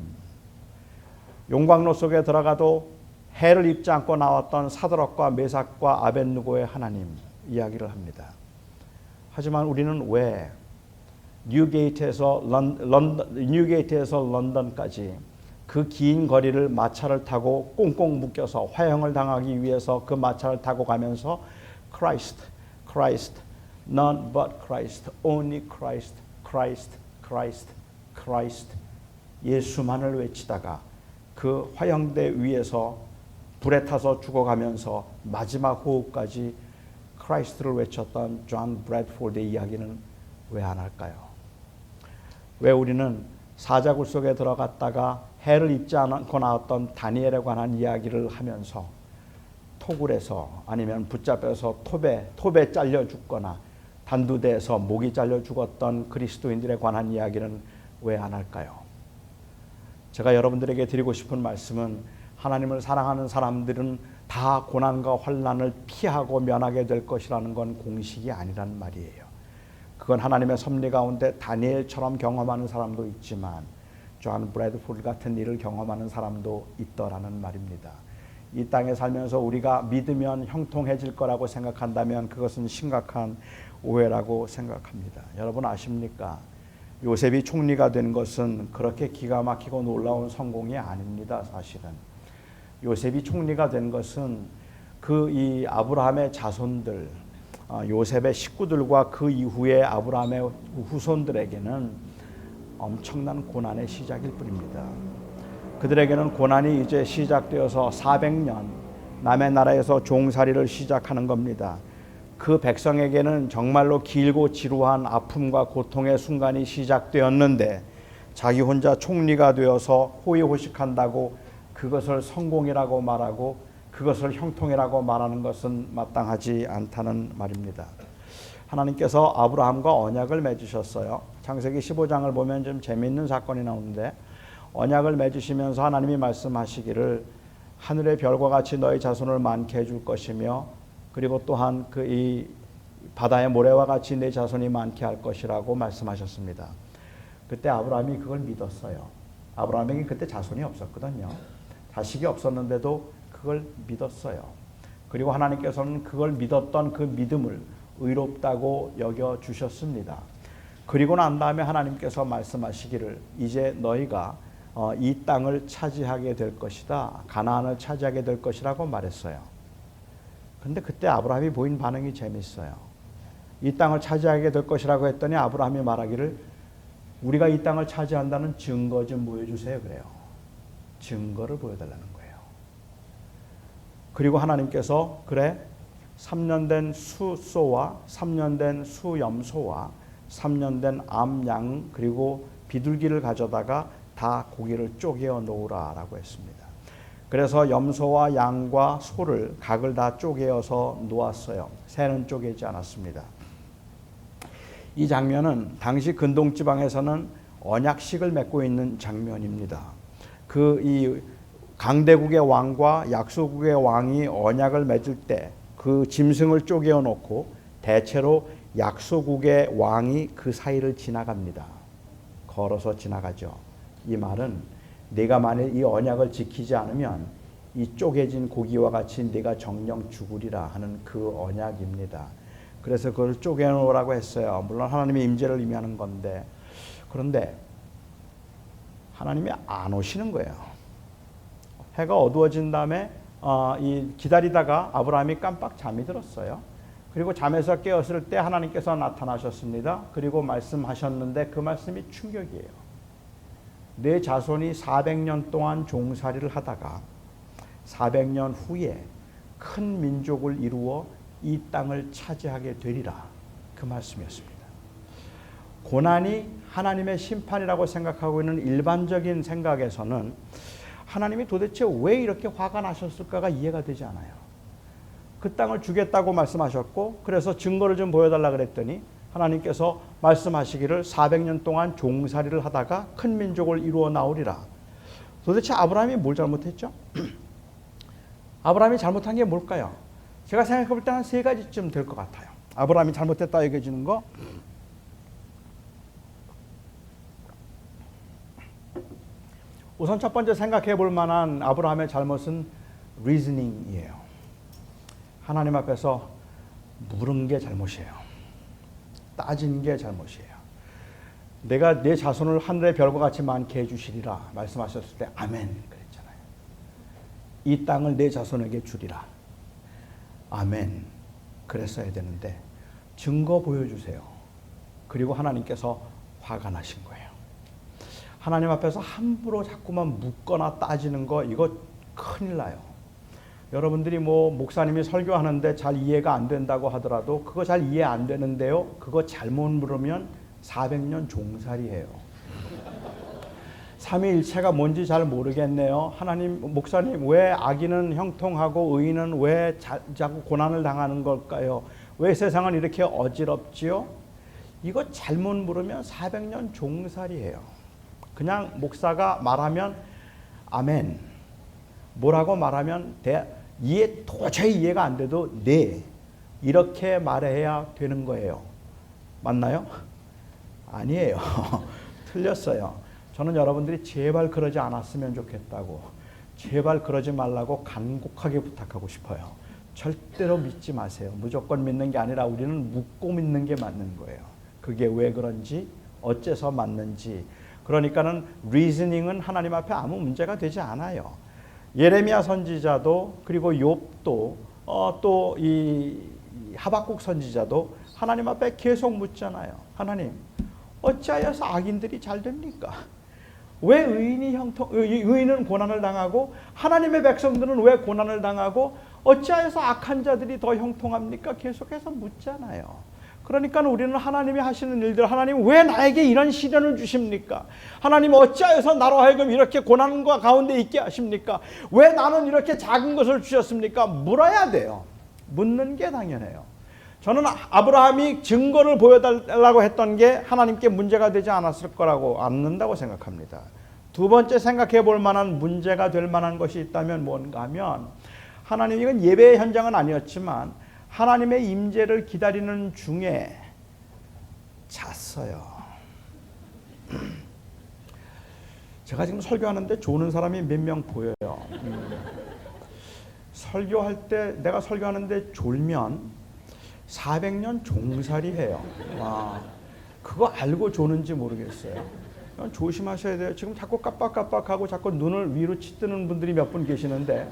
용광로 속에 들어가도 해를 입지 않고 나왔던 사드락과 메삭과 아벳느고의 하나님 이야기를 합니다. 하지만 우리는 왜 뉴게이트에서 런던까지 그 긴 거리를 마차를 타고 꽁꽁 묶여서 화형을 당하기 위해서 그 마차를 타고 가면서 Christ, Christ, none but Christ, only Christ, Christ, Christ, Christ 예수만을 외치다가 그 화형대 위에서 불에 타서 죽어가면서 마지막 호흡까지 크라이스트를 외쳤던 존 브래드포드의 이야기는 왜 안 할까요? 왜 우리는 사자굴 속에 들어갔다가 해를 입지 않고 나왔던 다니엘에 관한 이야기를 하면서 토굴에서 아니면 붙잡혀서 톱에 잘려 죽거나 단두대에서 목이 잘려 죽었던 그리스도인들에 관한 이야기는 왜 안 할까요? 제가 여러분들에게 드리고 싶은 말씀은 하나님을 사랑하는 사람들은 다 고난과 환난을 피하고 면하게 될 것이라는 건 공식이 아니란 말이에요. 그건 하나님의 섭리 가운데 다니엘처럼 경험하는 사람도 있지만 존 브래드포드 같은 일을 경험하는 사람도 있더라는 말입니다. 이 땅에 살면서 우리가 믿으면 형통해질 거라고 생각한다면 그것은 심각한 오해라고 생각합니다. 여러분 아십니까? 요셉이 총리가 된 것은 그렇게 기가 막히고 놀라운 성공이 아닙니다. 사실은 요셉이 총리가 된 것은 그 이 아브라함의 자손들, 요셉의 식구들과 그 이후에 아브라함의 후손들에게는 엄청난 고난의 시작일 뿐입니다. 그들에게는 고난이 이제 시작되어서 400년 남의 나라에서 종살이를 시작하는 겁니다. 그 백성에게는 정말로 길고 지루한 아픔과 고통의 순간이 시작되었는데 자기 혼자 총리가 되어서 호의호식한다고 그것을 성공이라고 말하고 그것을 형통이라고 말하는 것은 마땅하지 않다는 말입니다. 하나님께서 아브라함과 언약을 맺으셨어요. 창세기 15장을 보면 좀 재미있는 사건이 나오는데 언약을 맺으시면서 하나님이 말씀하시기를 하늘의 별과 같이 너희 자손을 많게 해줄 것이며 그리고 또한 그 이 바다의 모래와 같이 내 자손이 많게 할 것이라고 말씀하셨습니다. 그때 아브라함이 그걸 믿었어요. 아브라함에게 그때 자손이 없었거든요. 자식이 없었는데도 그걸 믿었어요. 그리고 하나님께서는 그걸 믿었던 그 믿음을 의롭다고 여겨 주셨습니다. 그리고 난 다음에 하나님께서 말씀하시기를 이제 너희가 이 땅을 차지하게 될 것이다. 가나안을 차지하게 될 것이라고 말했어요. 근데 그때 아브라함이 보인 반응이 재밌어요. 이 땅을 차지하게 될 것이라고 했더니 아브라함이 말하기를 우리가 이 땅을 차지한다는 증거 좀 보여주세요 그래요. 증거를 보여달라는 거예요. 그리고 하나님께서 그래 3년 된 수소와 3년 된 수염소와 3년 된 암양 그리고 비둘기를 가져다가 다 고기를 쪼개어 놓으라 라고 했습니다. 그래서 염소와 양과 소를 각을 다 쪼개어서 놓았어요. 새는 쪼개지 않았습니다. 이 장면은 당시 근동지방에서는 언약식을 맺고 있는 장면입니다. 그 이 강대국의 왕과 약소국의 왕이 언약을 맺을 때 그 짐승을 쪼개어 놓고 대체로 약소국의 왕이 그 사이를 지나갑니다. 걸어서 지나가죠. 이 말은 네가 만일 이 언약을 지키지 않으면 이 쪼개진 고기와 같이 네가 정령 죽으리라 하는 그 언약입니다. 그래서 그걸 쪼개놓으라고 했어요. 물론 하나님의 임재를 의미하는 건데 그런데 하나님이 안 오시는 거예요. 해가 어두워진 다음에 기다리다가 아브라함이 깜빡 잠이 들었어요. 그리고 잠에서 깨었을 때 하나님께서 나타나셨습니다. 그리고 말씀하셨는데 그 말씀이 충격이에요. 내 자손이 400년 동안 종살이를 하다가 400년 후에 큰 민족을 이루어 이 땅을 차지하게 되리라. 그 말씀이었습니다. 고난이 하나님의 심판이라고 생각하고 있는 일반적인 생각에서는 하나님이 도대체 왜 이렇게 화가 나셨을까가 이해가 되지 않아요. 그 땅을 주겠다고 말씀하셨고 그래서 증거를 좀 보여달라 그랬더니 하나님께서 말씀하시기를 400년 동안 종살이를 하다가 큰 민족을 이루어 나오리라. 도대체 아브라함이 뭘 잘못했죠? 아브라함이 잘못한 게 뭘까요? 제가 생각해 볼 때 한 3가지쯤 될 것 같아요. 아브라함이 잘못했다 얘기해주는 거. 우선 첫 번째 생각해 볼 만한 아브라함의 잘못은 리즈닝이에요. 하나님 앞에서 물은 게 잘못이에요. 따진 게 잘못이에요. 내가 내 자손을 하늘의 별과 같이 많게 해주시리라 말씀하셨을 때 아멘 그랬잖아요. 이 땅을 내 자손에게 주리라. 아멘 그랬어야 되는데 증거 보여주세요. 그리고 하나님께서 화가 나신 거예요. 하나님 앞에서 함부로 자꾸만 묻거나 따지는 거 이거 큰일 나요. 여러분들이 뭐 목사님이 설교하는데 잘 이해가 안 된다고 하더라도 그거 잘 이해 안 되는데요. 그거 잘못 물으면 400년 종살이에요. 삼위일체가 뭔지 잘 모르겠네요. 하나님, 목사님 왜 악인은 형통하고 의인은 왜 자꾸 고난을 당하는 걸까요? 왜 세상은 이렇게 어지럽지요? 이거 잘못 물으면 400년 종살이에요. 그냥 목사가 말하면 아멘, 뭐라고 말하면 도저히 이해가 안 돼도 네 이렇게 말해야 되는 거예요. 맞나요? 아니에요. 틀렸어요. 저는 여러분들이 제발 그러지 않았으면 좋겠다고, 제발 그러지 말라고 간곡하게 부탁하고 싶어요. 절대로 믿지 마세요. 무조건 믿는 게 아니라 우리는 묻고 믿는 게 맞는 거예요. 그게 왜 그런지, 어째서 맞는지. 그러니까는 리즈닝은 하나님 앞에 아무 문제가 되지 않아요. 예레미야 선지자도 그리고 욥도 또 이 하박국 선지자도 하나님 앞에 계속 묻잖아요. 하나님, 어찌하여서 악인들이 잘 됩니까? 왜 의인은 고난을 당하고 하나님의 백성들은 왜 고난을 당하고 어찌하여서 악한 자들이 더 형통합니까? 계속해서 묻잖아요. 그러니까 우리는 하나님이 하시는 일들, 하나님 왜 나에게 이런 시련을 주십니까? 하나님 어찌하여서 나로 하여금 이렇게 고난과 가운데 있게 하십니까? 왜 나는 이렇게 작은 것을 주셨습니까? 물어야 돼요. 묻는 게 당연해요. 저는 아브라함이 증거를 보여달라고 했던 게 하나님께 문제가 되지 않았을 거라고 않는다고 생각합니다. 두 번째 생각해 볼 만한 문제가 될 만한 것이 있다면 뭔가 하면 하나님, 이건 예배의 현장은 아니었지만 하나님의 임재를 기다리는 중에 잤어요. 제가 지금 설교하는데 조는 사람이 몇 명 보여요. 설교할 때 내가 설교하는데 졸면 400년 종살이 해요. 와, 그거 알고 조는지 모르겠어요. 조심하셔야 돼요. 지금 자꾸 깜빡깜빡하고 자꾸 눈을 위로 치뜨는 분들이 몇 분 계시는데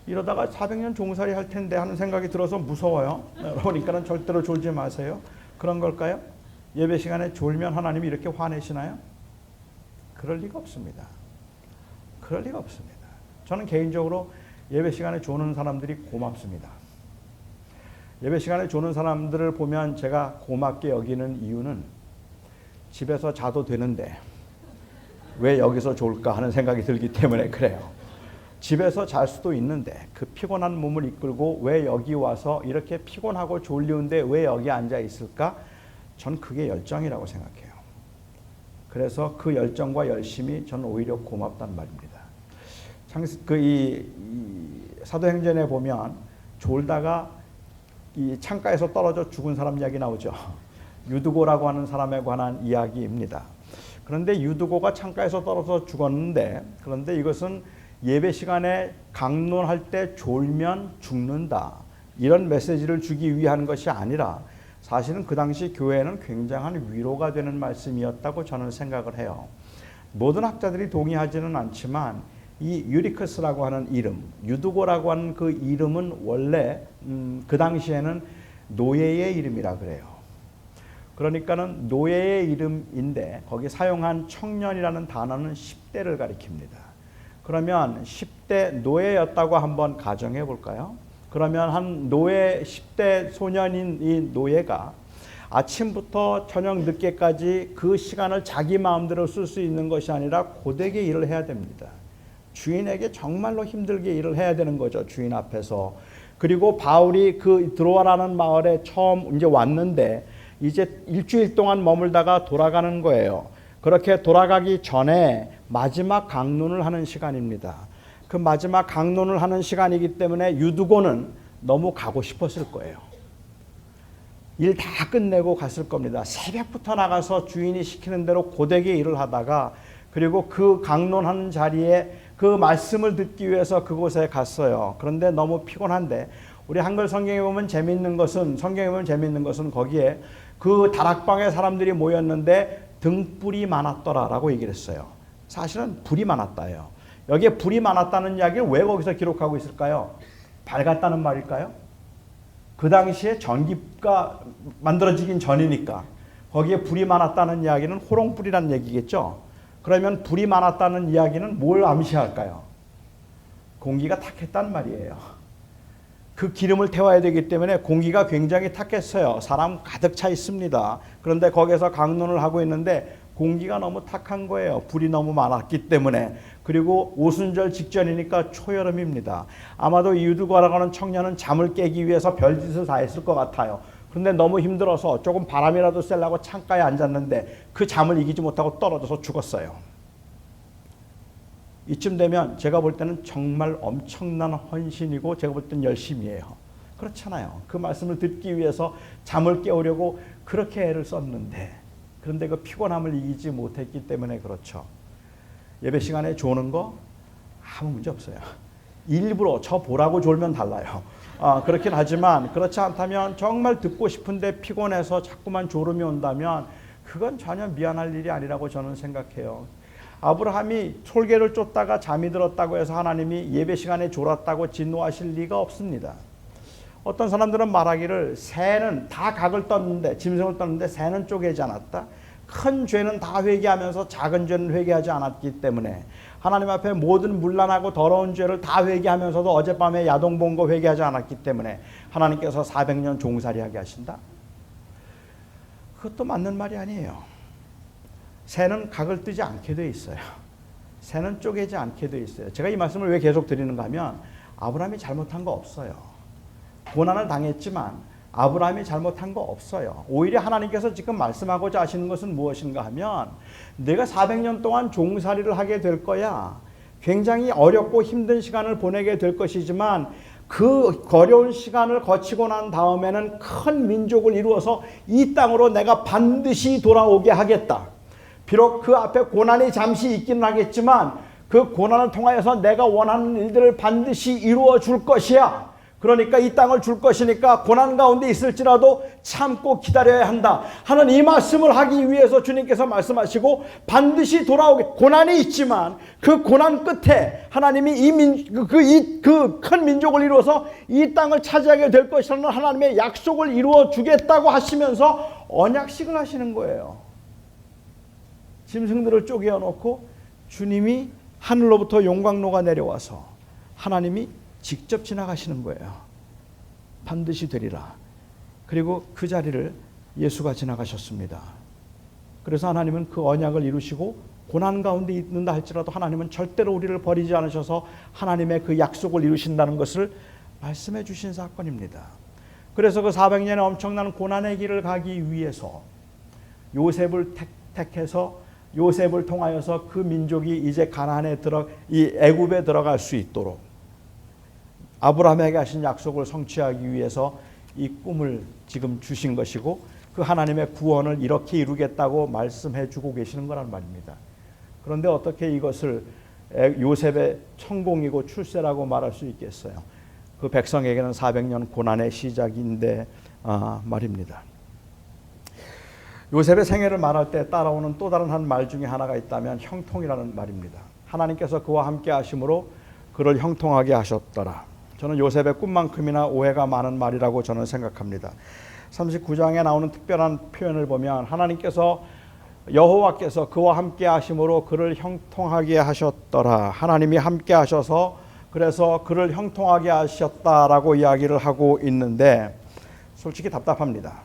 이러다가 400년 종살이 할 텐데 하는 생각이 들어서 무서워요. 그러니까는 절대로 졸지 마세요. 그런 걸까요? 예배 시간에 졸면 하나님이 이렇게 화내시나요? 그럴 리가 없습니다. 그럴 리가 없습니다. 저는 개인적으로 예배 시간에 조는 사람들이 고맙습니다. 예배 시간에 조는 사람들을 보면 제가 고맙게 여기는 이유는 집에서 자도 되는데 왜 여기서 졸까 하는 생각이 들기 때문에 그래요. 집에서 잘 수도 있는데 그 피곤한 몸을 이끌고 왜 여기 와서 이렇게 피곤하고 졸리운데 왜 여기 앉아 있을까? 전 그게 열정이라고 생각해요. 그래서 그 열정과 열심이 저는 오히려 고맙단 말입니다. 이 사도행전에 보면 졸다가 이 창가에서 떨어져 죽은 사람 이야기 나오죠. 유두고라고 하는 사람에 관한 이야기입니다. 그런데 유두고가 창가에서 떨어져 죽었는데, 그런데 이것은 예배 시간에 강론할 때 졸면 죽는다, 이런 메시지를 주기 위한 것이 아니라 사실은 그 당시 교회에는 굉장한 위로가 되는 말씀이었다고 저는 생각을 해요. 모든 학자들이 동의하지는 않지만 이 유리크스라고 하는 이름, 유두고라고 하는 그 이름은 원래 그 당시에는 노예의 이름이라 그래요. 그러니까는 노예의 이름인데 거기 사용한 청년이라는 단어는 10대를 가리킵니다. 그러면 10대 노예였다고 한번 가정해 볼까요? 그러면 한 노예 10대 소년인 이 노예가 아침부터 저녁 늦게까지 그 시간을 자기 마음대로 쓸 수 있는 것이 아니라 고되게 일을 해야 됩니다. 주인에게 정말로 힘들게 일을 해야 되는 거죠, 주인 앞에서. 그리고 바울이 그 드로아라는 마을에 처음 이제 왔는데 이제 일주일 동안 머물다가 돌아가는 거예요. 그렇게 돌아가기 전에 마지막 강론을 하는 시간입니다. 그 마지막 강론을 하는 시간이기 때문에 유두고는 너무 가고 싶었을 거예요. 일 다 끝내고 갔을 겁니다. 새벽부터 나가서 주인이 시키는 대로 고되게 일을 하다가 그리고 그 강론하는 자리에 그 말씀을 듣기 위해서 그곳에 갔어요. 그런데 너무 피곤한데 우리 한글 성경에 보면 재밌는 것은 거기에 그 다락방에 사람들이 모였는데 등불이 많았더라라고 얘기를 했어요. 사실은 불이 많았다예요. 여기에 불이 많았다는 이야기를 왜 거기서 기록하고 있을까요? 밝았다는 말일까요? 그 당시에 전기가 만들어지긴 전이니까 거기에 불이 많았다는 이야기는 호롱불이라는 얘기겠죠. 그러면 불이 많았다는 이야기는 뭘 암시할까요? 공기가 탁했단 말이에요. 그 기름을 태워야 되기 때문에 공기가 굉장히 탁했어요. 사람 가득 차 있습니다. 그런데 거기서 강론을 하고 있는데 공기가 너무 탁한 거예요. 불이 너무 많았기 때문에. 그리고 오순절 직전이니까 초여름입니다. 아마도 이 유두과라고 하는 청년은 잠을 깨기 위해서 별짓을 다 했을 것 같아요. 그런데 너무 힘들어서 조금 바람이라도 쐬려고 창가에 앉았는데 그 잠을 이기지 못하고 떨어져서 죽었어요. 이쯤 되면 제가 볼 때는 정말 엄청난 헌신이고 제가 볼 때는 열심이에요. 그렇잖아요. 그 말씀을 듣기 위해서 잠을 깨우려고 그렇게 애를 썼는데 그런데 그 피곤함을 이기지 못했기 때문에 그렇죠. 예배 시간에 조는 거 아무 문제 없어요. 일부러 저 보라고 졸면 달라요. 그렇긴 하지만 그렇지 않다면 정말 듣고 싶은데 피곤해서 자꾸만 졸음이 온다면 그건 전혀 미안할 일이 아니라고 저는 생각해요. 아브라함이 솔개를 쫓다가 잠이 들었다고 해서 하나님이 예배 시간에 졸았다고 진노하실 리가 없습니다. 어떤 사람들은 말하기를 새는 다 각을 떴는데 짐승을 떴는데 새는 쪼개지 않았다. 큰 죄는 다 회개하면서 작은 죄는 회개하지 않았기 때문에 하나님 앞에 모든 문란하고 더러운 죄를 다 회개하면서도 어젯밤에 야동 본 거 회개하지 않았기 때문에 하나님께서 400년 종살이하게 하신다. 그것도 맞는 말이 아니에요. 새는 각을 뜨지 않게 돼 있어요. 새는 쪼개지 않게 돼 있어요. 제가 이 말씀을 왜 계속 드리는가 하면 아브라함이 잘못한 거 없어요. 고난을 당했지만 아브라함이 잘못한 거 없어요. 오히려 하나님께서 지금 말씀하고자 하시는 것은 무엇인가 하면 내가 400년 동안 종살이를 하게 될 거야. 굉장히 어렵고 힘든 시간을 보내게 될 것이지만 그 어려운 시간을 거치고 난 다음에는 큰 민족을 이루어서 이 땅으로 내가 반드시 돌아오게 하겠다. 비록 그 앞에 고난이 잠시 있기는 하겠지만 그 고난을 통하여서 내가 원하는 일들을 반드시 이루어 줄 것이야. 그러니까 이 땅을 줄 것이니까 고난 가운데 있을지라도 참고 기다려야 한다 하는 이 말씀을 하기 위해서 주님께서 말씀하시고 반드시 돌아오게 고난이 있지만 그 고난 끝에 하나님이 그 큰 민족을 이루어서 이 땅을 차지하게 될 것이라는 하나님의 약속을 이루어 주겠다고 하시면서 언약식을 하시는 거예요. 짐승들을 쪼개어 놓고 주님이 하늘로부터 용광로가 내려와서 하나님이 직접 지나가시는 거예요. 반드시 되리라. 그리고 그 자리를 예수가 지나가셨습니다. 그래서 하나님은 그 언약을 이루시고 고난 가운데 있는다 할지라도 하나님은 절대로 우리를 버리지 않으셔서 하나님의 그 약속을 이루신다는 것을 말씀해 주신 사건입니다. 그래서 그 400년의 엄청난 고난의 길을 가기 위해서 요셉을 택해서 요셉을 통하여서 그 민족이 이제 가나안에 이 애굽에 들어갈 수 있도록 아브라함에게 하신 약속을 성취하기 위해서 이 꿈을 지금 주신 것이고 그 하나님의 구원을 이렇게 이루겠다고 말씀해 주고 계시는 거란 말입니다. 그런데 어떻게 이것을 요셉의 성공이고 출세라고 말할 수 있겠어요? 그 백성에게는 400년 고난의 시작인데 말입니다. 요셉의 생애를 말할 때 따라오는 또 다른 한 말 중에 하나가 있다면 형통이라는 말입니다. 하나님께서 그와 함께 하심으로 그를 형통하게 하셨더라. 저는 요셉의 꿈만큼이나 오해가 많은 말이라고 저는 생각합니다. 39장에 나오는 특별한 표현을 보면 하나님께서 여호와께서 그와 함께 하심으로 그를 형통하게 하셨더라. 하나님이 함께 하셔서 그래서 그를 형통하게 하셨다라고 이야기를 하고 있는데 솔직히 답답합니다.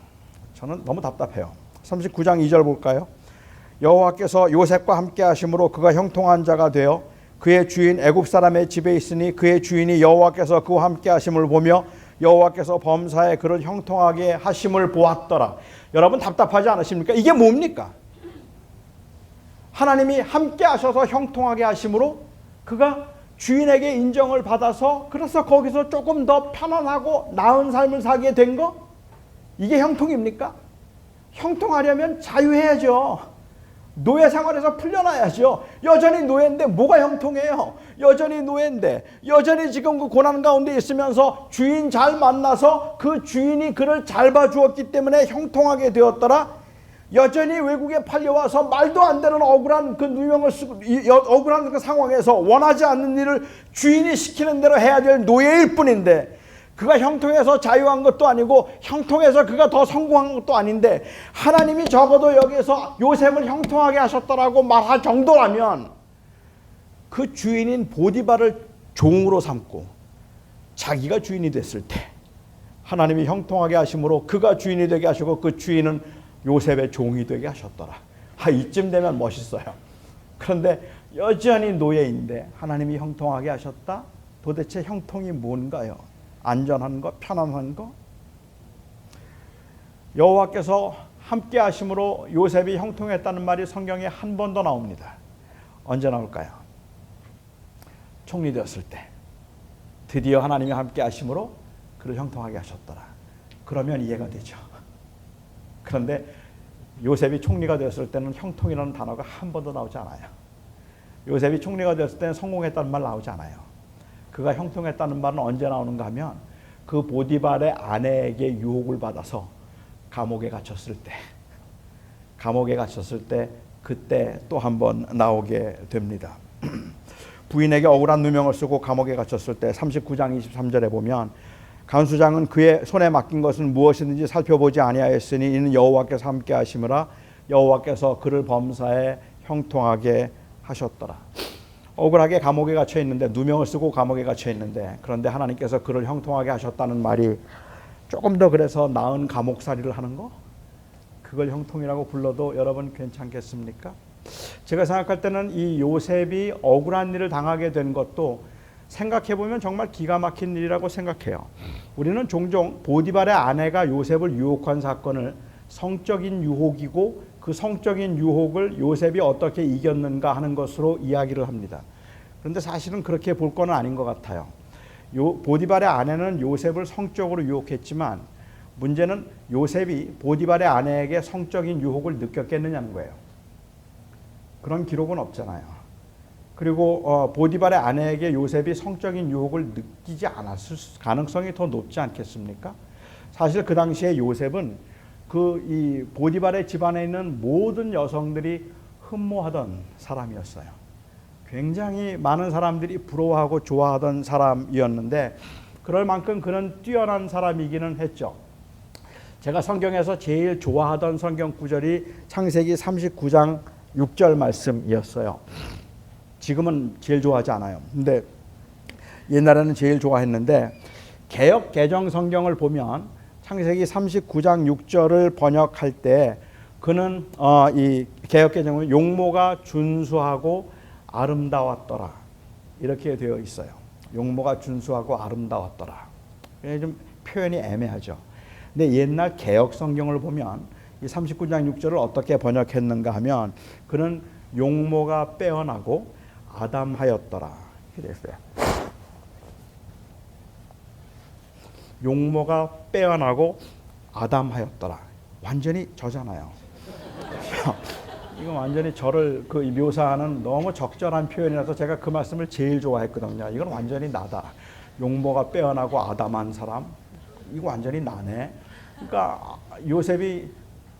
저는 너무 답답해요. 39장 2절 볼까요? 여호와께서 요셉과 함께 하심으로 그가 형통한 자가 되어 그의 주인 애굽 사람의 집에 있으니 그의 주인이 여호와께서 그와 함께 하심을 보며 여호와께서 범사에 그를 형통하게 하심을 보았더라. 여러분 답답하지 않으십니까? 이게 뭡니까? 하나님이 함께 하셔서 형통하게 하심으로 그가 주인에게 인정을 받아서 그래서 거기서 조금 더 편안하고 나은 삶을 살게 된 거? 이게 형통입니까? 형통하려면 자유해야죠. 노예 생활에서 풀려나야죠. 여전히 노예인데 뭐가 형통해요? 여전히 노예인데 여전히 지금 그 고난 가운데 있으면서 주인 잘 만나서 그 주인이 그를 잘 봐주었기 때문에 형통하게 되었더라. 여전히 외국에 팔려와서 말도 안 되는 억울한 그 누명을 쓰고 억울한 그 상황에서 원하지 않는 일을 주인이 시키는 대로 해야 될 노예일 뿐인데, 그가 형통해서 자유한 것도 아니고 형통해서 그가 더 성공한 것도 아닌데, 하나님이 적어도 여기서 요셉을 형통하게 하셨더라고 말할 정도라면 그 주인인 보디발을 종으로 삼고 자기가 주인이 됐을 때 하나님이 형통하게 하심으로 그가 주인이 되게 하시고 그 주인은 요셉의 종이 되게 하셨더라. 이쯤 되면 멋있어요. 그런데 여전히 노예인데 하나님이 형통하게 하셨다? 도대체 형통이 뭔가요? 안전한 거? 편안한 거? 여호와께서 함께 하심으로 요셉이 형통했다는 말이 성경에 한 번 더 나옵니다. 언제 나올까요? 총리 되었을 때 드디어 하나님이 함께 하심으로 그를 형통하게 하셨더라. 그러면 이해가 되죠. 그런데 요셉이 총리가 되었을 때는 형통이라는 단어가 한 번도 나오지 않아요. 요셉이 총리가 되었을 때는 성공했다는 말 나오지 않아요. 그가 형통했다는 말은 언제 나오는가 하면 그 보디발의 아내에게 유혹을 받아서 감옥에 갇혔을 때 그때 또 한 번 나오게 됩니다. 부인에게 억울한 누명을 쓰고 감옥에 갇혔을 때 39장 23절에 보면 간수장은 그의 손에 맡긴 것은 무엇이든지 살펴보지 아니하였으니 이는 여호와께서 함께 하심이라 여호와께서 그를 범사에 형통하게 하셨더라. 억울하게 감옥에 갇혀 있는데, 누명을 쓰고 감옥에 갇혀 있는데, 그런데 하나님께서 그를 형통하게 하셨다는 말이 조금 더 그래서 나은 감옥살이를 하는 거, 그걸 형통이라고 불러도 여러분 괜찮겠습니까? 제가 생각할 때는 이 요셉이 억울한 일을 당하게 된 것도 생각해보면 정말 기가 막힌 일이라고 생각해요. 우리는 종종 보디발의 아내가 요셉을 유혹한 사건을 성적인 유혹이고 그 성적인 유혹을 요셉이 어떻게 이겼는가 하는 것으로 이야기를 합니다. 그런데 사실은 그렇게 볼 건 아닌 것 같아요. 보디발의 아내는 요셉을 성적으로 유혹했지만 문제는 요셉이 보디발의 아내에게 성적인 유혹을 느꼈겠느냐는 거예요. 그런 기록은 없잖아요. 그리고 보디발의 아내에게 요셉이 성적인 유혹을 느끼지 않았을 가능성이 더 높지 않겠습니까? 사실 그 당시에 요셉은 이 보디발의 집안에 있는 모든 여성들이 흠모하던 사람이었어요. 굉장히 많은 사람들이 부러워하고 좋아하던 사람이었는데 그럴 만큼 그는 뛰어난 사람이기는 했죠. 제가 성경에서 제일 좋아하던 성경 구절이 창세기 39장 6절 말씀이었어요. 지금은 제일 좋아하지 않아요. 근데 옛날에는 제일 좋아했는데 개역 개정 성경을 보면 창세기 39장 6절을 번역할 때 그는 이 개역 개정은 용모가 준수하고 아름다웠더라 이렇게 되어 있어요. 용모가 준수하고 아름다웠더라. 좀 표현이 애매하죠. 근데 옛날 개역 성경을 보면 이 39장 6절을 어떻게 번역했는가 하면 그는 용모가 빼어나고 아담하였더라 이렇게 됐어요. 용모가 빼어나고 아담하였더라. 완전히 저잖아요. 이거 완전히 저를 묘사하는 너무 적절한 표현이라서 제가 그 말씀을 제일 좋아했거든요. 이건 완전히 나다. 용모가 빼어나고 아담한 사람, 이거 완전히 나네. 그러니까 요셉이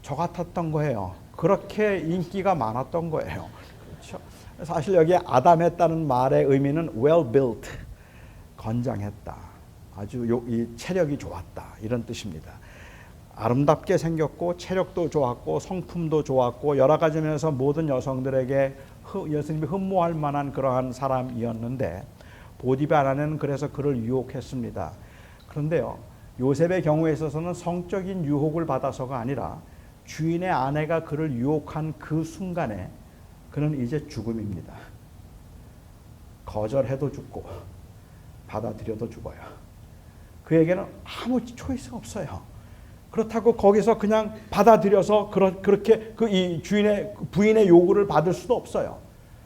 저 같았던 거예요. 그렇게 인기가 많았던 거예요. 그렇죠? 사실 여기에 아담했다는 말의 의미는 well built, 건장했다. 아주 이 체력이 좋았다. 이런 뜻입니다. 아름답게 생겼고 체력도 좋았고 성품도 좋았고 여러 가지 면에서 모든 여성들에게 예수님이 흠모할 만한 그러한 사람이었는데 보디발 아내는 그래서 그를 유혹했습니다. 그런데요, 요셉의 경우에 있어서는 성적인 유혹을 받아서가 아니라 주인의 아내가 그를 유혹한 그 순간에 그는 이제 죽음입니다. 거절해도 죽고 받아들여도 죽어요. 그에게는 아무 초이스가 없어요. 그렇다고 거기서 그냥 받아들여서 그렇게 이 부인의 요구를 받을 수도 없어요.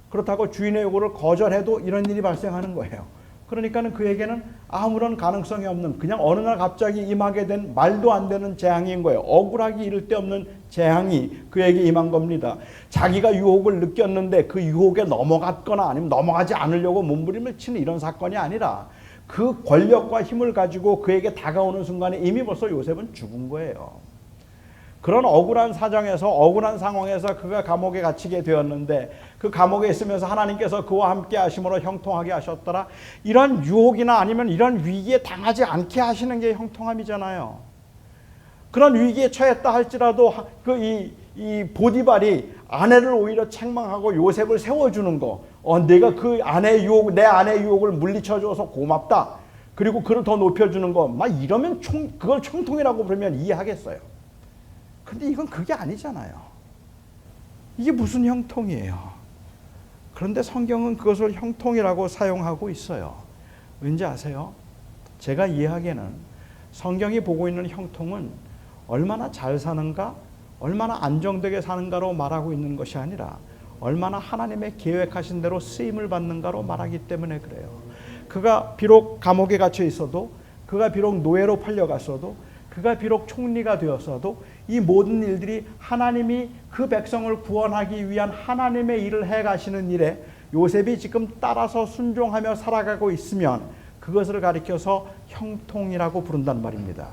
그렇다고 주인의 요구를 거절해도 이런 일이 발생하는 거예요. 그러니까는 그에게는 아무런 가능성이 없는 그냥 어느 날 갑자기 임하게 된 말도 안 되는 재앙인 거예요. 억울하기 이를 데 없는 재앙이 그에게 임한 겁니다. 자기가 유혹을 느꼈는데 그 유혹에 넘어갔거나 아니면 넘어가지 않으려고 몸부림을 치는 이런 사건이 아니라 그 권력과 힘을 가지고 그에게 다가오는 순간에 이미 벌써 요셉은 죽은 거예요. 그런 억울한 사정에서 억울한 상황에서 그가 감옥에 갇히게 되었는데 그 감옥에 있으면서 하나님께서 그와 함께 하심으로 형통하게 하셨더라. 이런 유혹이나 아니면 이런 위기에 당하지 않게 하시는 게 형통함이잖아요. 그런 위기에 처했다 할지라도 이 보디발이 아내를 오히려 책망하고 요셉을 세워주는 거, 내가 그 아내의 유혹, 내 아내의 유혹을 물리쳐줘서 고맙다. 그리고 그를 더 높여주는 거, 막 이러면 그걸 형통이라고 부르면 이해하겠어요. 근데 이건 그게 아니잖아요. 이게 무슨 형통이에요? 그런데 성경은 그것을 형통이라고 사용하고 있어요. 왠지 아세요? 제가 이해하기에는 성경이 보고 있는 형통은 얼마나 잘 사는가, 얼마나 안정되게 사는가로 말하고 있는 것이 아니라 얼마나 하나님의 계획하신 대로 쓰임을 받는가로 말하기 때문에 그래요. 그가 비록 감옥에 갇혀 있어도, 그가 비록 노예로 팔려갔어도, 그가 비록 총리가 되었어도 이 모든 일들이 하나님이 그 백성을 구원하기 위한 하나님의 일을 해가시는 일에 요셉이 지금 따라서 순종하며 살아가고 있으면 그것을 가리켜서 형통이라고 부른단 말입니다.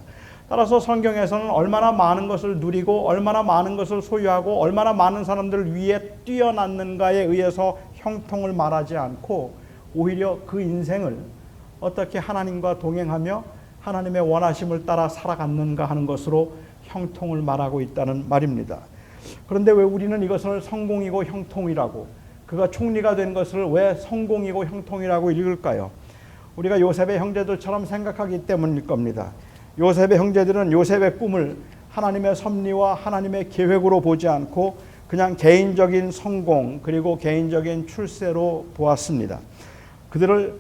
따라서 성경에서는 얼마나 많은 것을 누리고 얼마나 많은 것을 소유하고 얼마나 많은 사람들 위에 뛰어났는가에 의해서 형통을 말하지 않고 오히려 그 인생을 어떻게 하나님과 동행하며 하나님의 원하심을 따라 살아갔는가 하는 것으로 형통을 말하고 있다는 말입니다. 그런데 왜 우리는 이것을 성공이고 형통이라고, 그가 총리가 된 것을 왜 성공이고 형통이라고 읽을까요? 우리가 요셉의 형제들처럼 생각하기 때문일 겁니다. 요셉의 형제들은 요셉의 꿈을 하나님의 섭리와 하나님의 계획으로 보지 않고 그냥 개인적인 성공 그리고 개인적인 출세로 보았습니다.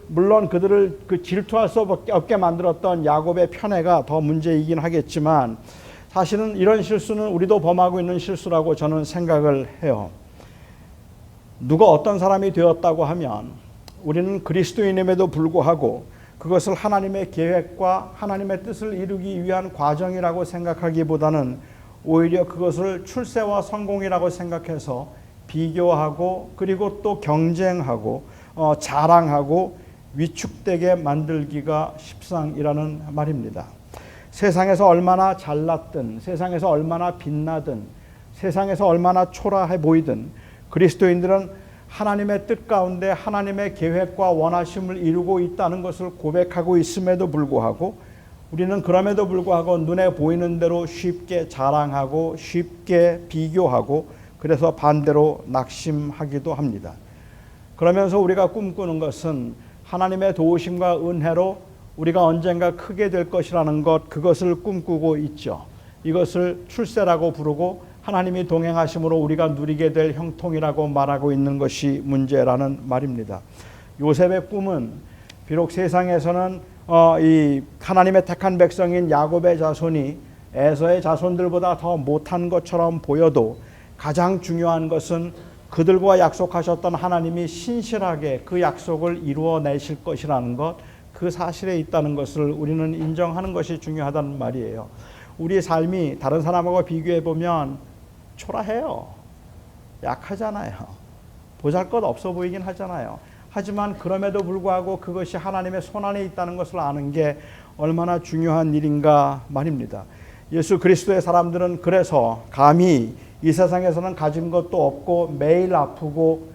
물론 그들을 그 질투할 수 없게 만들었던 야곱의 편애가 더 문제이긴 하겠지만 사실은 이런 실수는 우리도 범하고 있는 실수라고 저는 생각을 해요. 누가 어떤 사람이 되었다고 하면 우리는 그리스도인임에도 불구하고 그것을 하나님의 계획과 하나님의 뜻을 이루기 위한 과정이라고 생각하기보다는 오히려 그것을 출세와 성공이라고 생각해서 비교하고 그리고 또 경쟁하고 자랑하고 위축되게 만들기가 십상이라는 말입니다. 세상에서 얼마나 잘났든, 세상에서 얼마나 빛나든, 세상에서 얼마나 초라해 보이든 그리스도인들은 하나님의 뜻 가운데 하나님의 계획과 원하심을 이루고 있다는 것을 고백하고 있음에도 불구하고 우리는 그럼에도 불구하고 눈에 보이는 대로 쉽게 자랑하고 쉽게 비교하고 그래서 반대로 낙심하기도 합니다. 그러면서 우리가 꿈꾸는 것은 하나님의 도우심과 은혜로 우리가 언젠가 크게 될 것이라는 것, 그것을 꿈꾸고 있죠. 이것을 출세라고 부르고 하나님이 동행하심으로 우리가 누리게 될 형통이라고 말하고 있는 것이 문제라는 말입니다. 요셉의 꿈은 비록 세상에서는 이 하나님의 택한 백성인 야곱의 자손이 에서의 자손들보다 더 못한 것처럼 보여도 가장 중요한 것은 그들과 약속하셨던 하나님이 신실하게 그 약속을 이루어내실 것이라는 것, 그 사실에 있다는 것을 우리는 인정하는 것이 중요하다는 말이에요. 우리의 삶이 다른 사람하고 비교해 보면 초라해요. 약하잖아요. 보잘것없어 보이긴 하잖아요. 하지만 그럼에도 불구하고 그것이 하나님의 손안에 있다는 것을 아는 게 얼마나 중요한 일인가 말입니다. 예수 그리스도의 사람들은 그래서 감히 이 세상에서는 가진 것도 없고 매일 아프고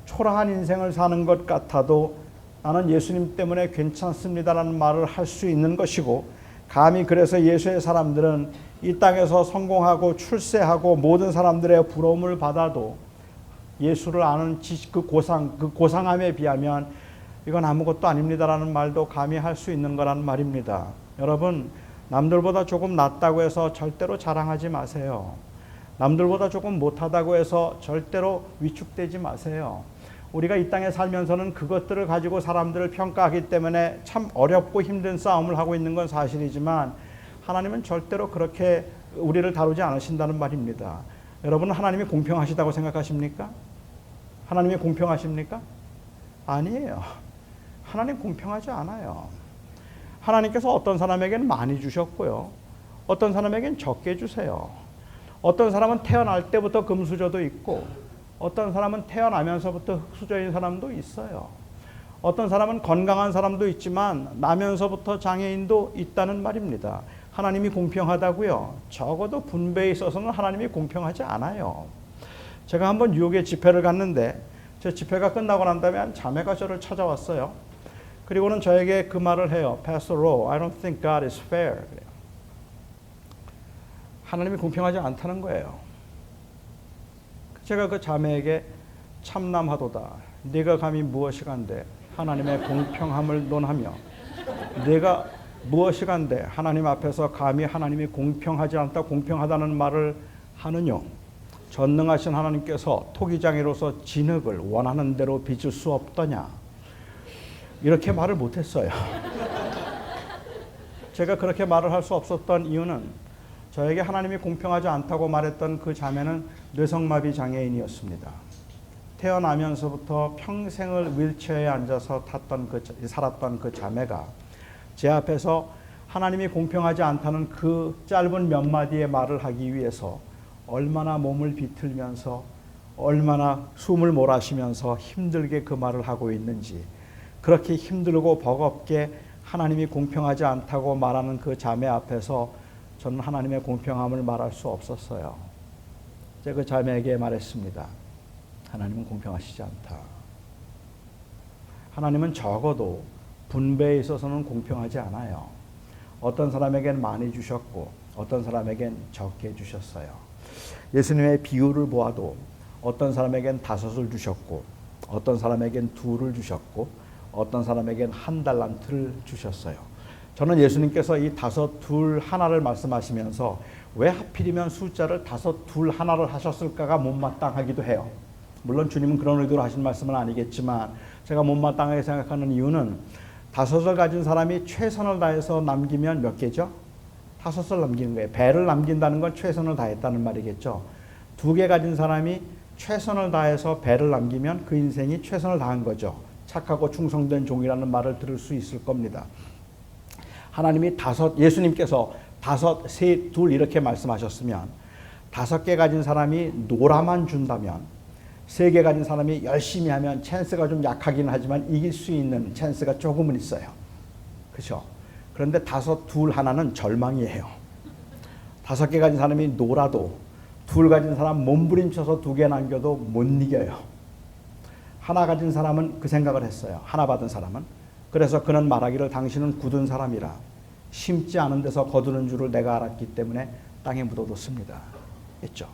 초라한 인생을 사는 것 같아도 나는 예수님 때문에 괜찮습니다라는 말을 할 수 있는 것이고, 감히 그래서 예수의 사람들은 이 땅에서 성공하고 출세하고 모든 사람들의 부러움을 받아도 예수를 아는 그 고상함에 비하면 이건 아무것도 아닙니다라는 말도 감히 할 수 있는 거란 말입니다. 여러분, 남들보다 조금 낫다고 해서 절대로 자랑하지 마세요. 남들보다 조금 못하다고 해서 절대로 위축되지 마세요. 우리가 이 땅에 살면서는 그것들을 가지고 사람들을 평가하기 때문에 참 어렵고 힘든 싸움을 하고 있는 건 사실이지만 하나님은 절대로 그렇게 우리를 다루지 않으신다는 말입니다. 여러분은 하나님이 공평하시다고 생각하십니까? 하나님이 공평하십니까? 아니에요. 하나님 공평하지 않아요. 하나님께서 어떤 사람에게는 많이 주셨고요. 어떤 사람에게는 적게 주세요. 어떤 사람은 태어날 때부터 금수저도 있고 어떤 사람은 태어나면서부터 흙수저인 사람도 있어요. 어떤 사람은 건강한 사람도 있지만 나면서부터 장애인도 있다는 말입니다. 하나님이 공평하다고요? 적어도 분배에 있어서는 하나님이 공평하지 않아요. 제가 한번 뉴욕에 집회를 갔는데 제 집회가 끝나고 난 다음에 한 자매가 저를 찾아왔어요. 그리고는 저에게 그 말을 해요. Pastor Rowe, I don't think God is fair. 하나님이 공평하지 않다는 거예요. 제가 그 자매에게 참남하도다. 네가 감히 무엇이간데 하나님의 공평함을 논하며 네가 무엇이간데 하나님 앞에서 감히 하나님이 공평하지 않다 공평하다는 말을 하느뇨. 전능하신 하나님께서 토기장애로서 진흙을 원하는 대로 빚을 수 없더냐. 이렇게 말을 못했어요. 제가 그렇게 말을 할 수 없었던 이유는 저에게 하나님이 공평하지 않다고 말했던 그 자매는 뇌성마비 장애인이었습니다. 태어나면서부터 평생을 휠체어에 앉아서 살았던 그 자매가 제 앞에서 하나님이 공평하지 않다는 그 짧은 몇 마디의 말을 하기 위해서 얼마나 몸을 비틀면서 얼마나 숨을 몰아쉬면서 힘들게 그 말을 하고 있는지, 그렇게 힘들고 버겁게 하나님이 공평하지 않다고 말하는 그 자매 앞에서 저는 하나님의 공평함을 말할 수 없었어요. 제가 그 자매에게 말했습니다. 하나님은 공평하시지 않다. 하나님은 적어도 분배에 있어서는 공평하지 않아요. 어떤 사람에겐 많이 주셨고 어떤 사람에겐 적게 주셨어요. 예수님의 비유를 보아도 어떤 사람에겐 5을 주셨고 어떤 사람에겐 2를 주셨고 어떤 사람에겐 1달란트를 주셨어요. 저는 예수님께서 이 5, 2, 1를 말씀하시면서 왜 하필이면 숫자를 5, 2, 1를 하셨을까가 못마땅하기도 해요. 물론 주님은 그런 의도로 하신 말씀은 아니겠지만 제가 못마땅하게 생각하는 이유는 5을 가진 사람이 최선을 다해서 남기면 몇 개죠? 5을 남기는 거예요. 배를 남긴다는 건 최선을 다했다는 말이겠죠. 2개 가진 사람이 최선을 다해서 배를 남기면 그 인생이 최선을 다한 거죠. 착하고 충성된 종이라는 말을 들을 수 있을 겁니다. 하나님이 예수님께서 5, 3, 2 이렇게 말씀하셨으면 5개 가진 사람이 노라만 준다면 3개 가진 사람이 열심히 하면 찬스가 좀 약하긴 하지만 이길 수 있는 찬스가 조금은 있어요. 그렇죠? 그런데 5, 2, 1는 절망이에요. 5개 가진 사람이 놀아도 2 가진 사람 몸부림쳐서 2개 남겨도 못 이겨요. 1 가진 사람은 그 생각을 했어요. 1 받은 사람은. 그래서 그는 말하기를 당신은 굳은 사람이라 심지 않은 데서 거두는 줄을 내가 알았기 때문에 땅에 묻어뒀습니다. 했죠.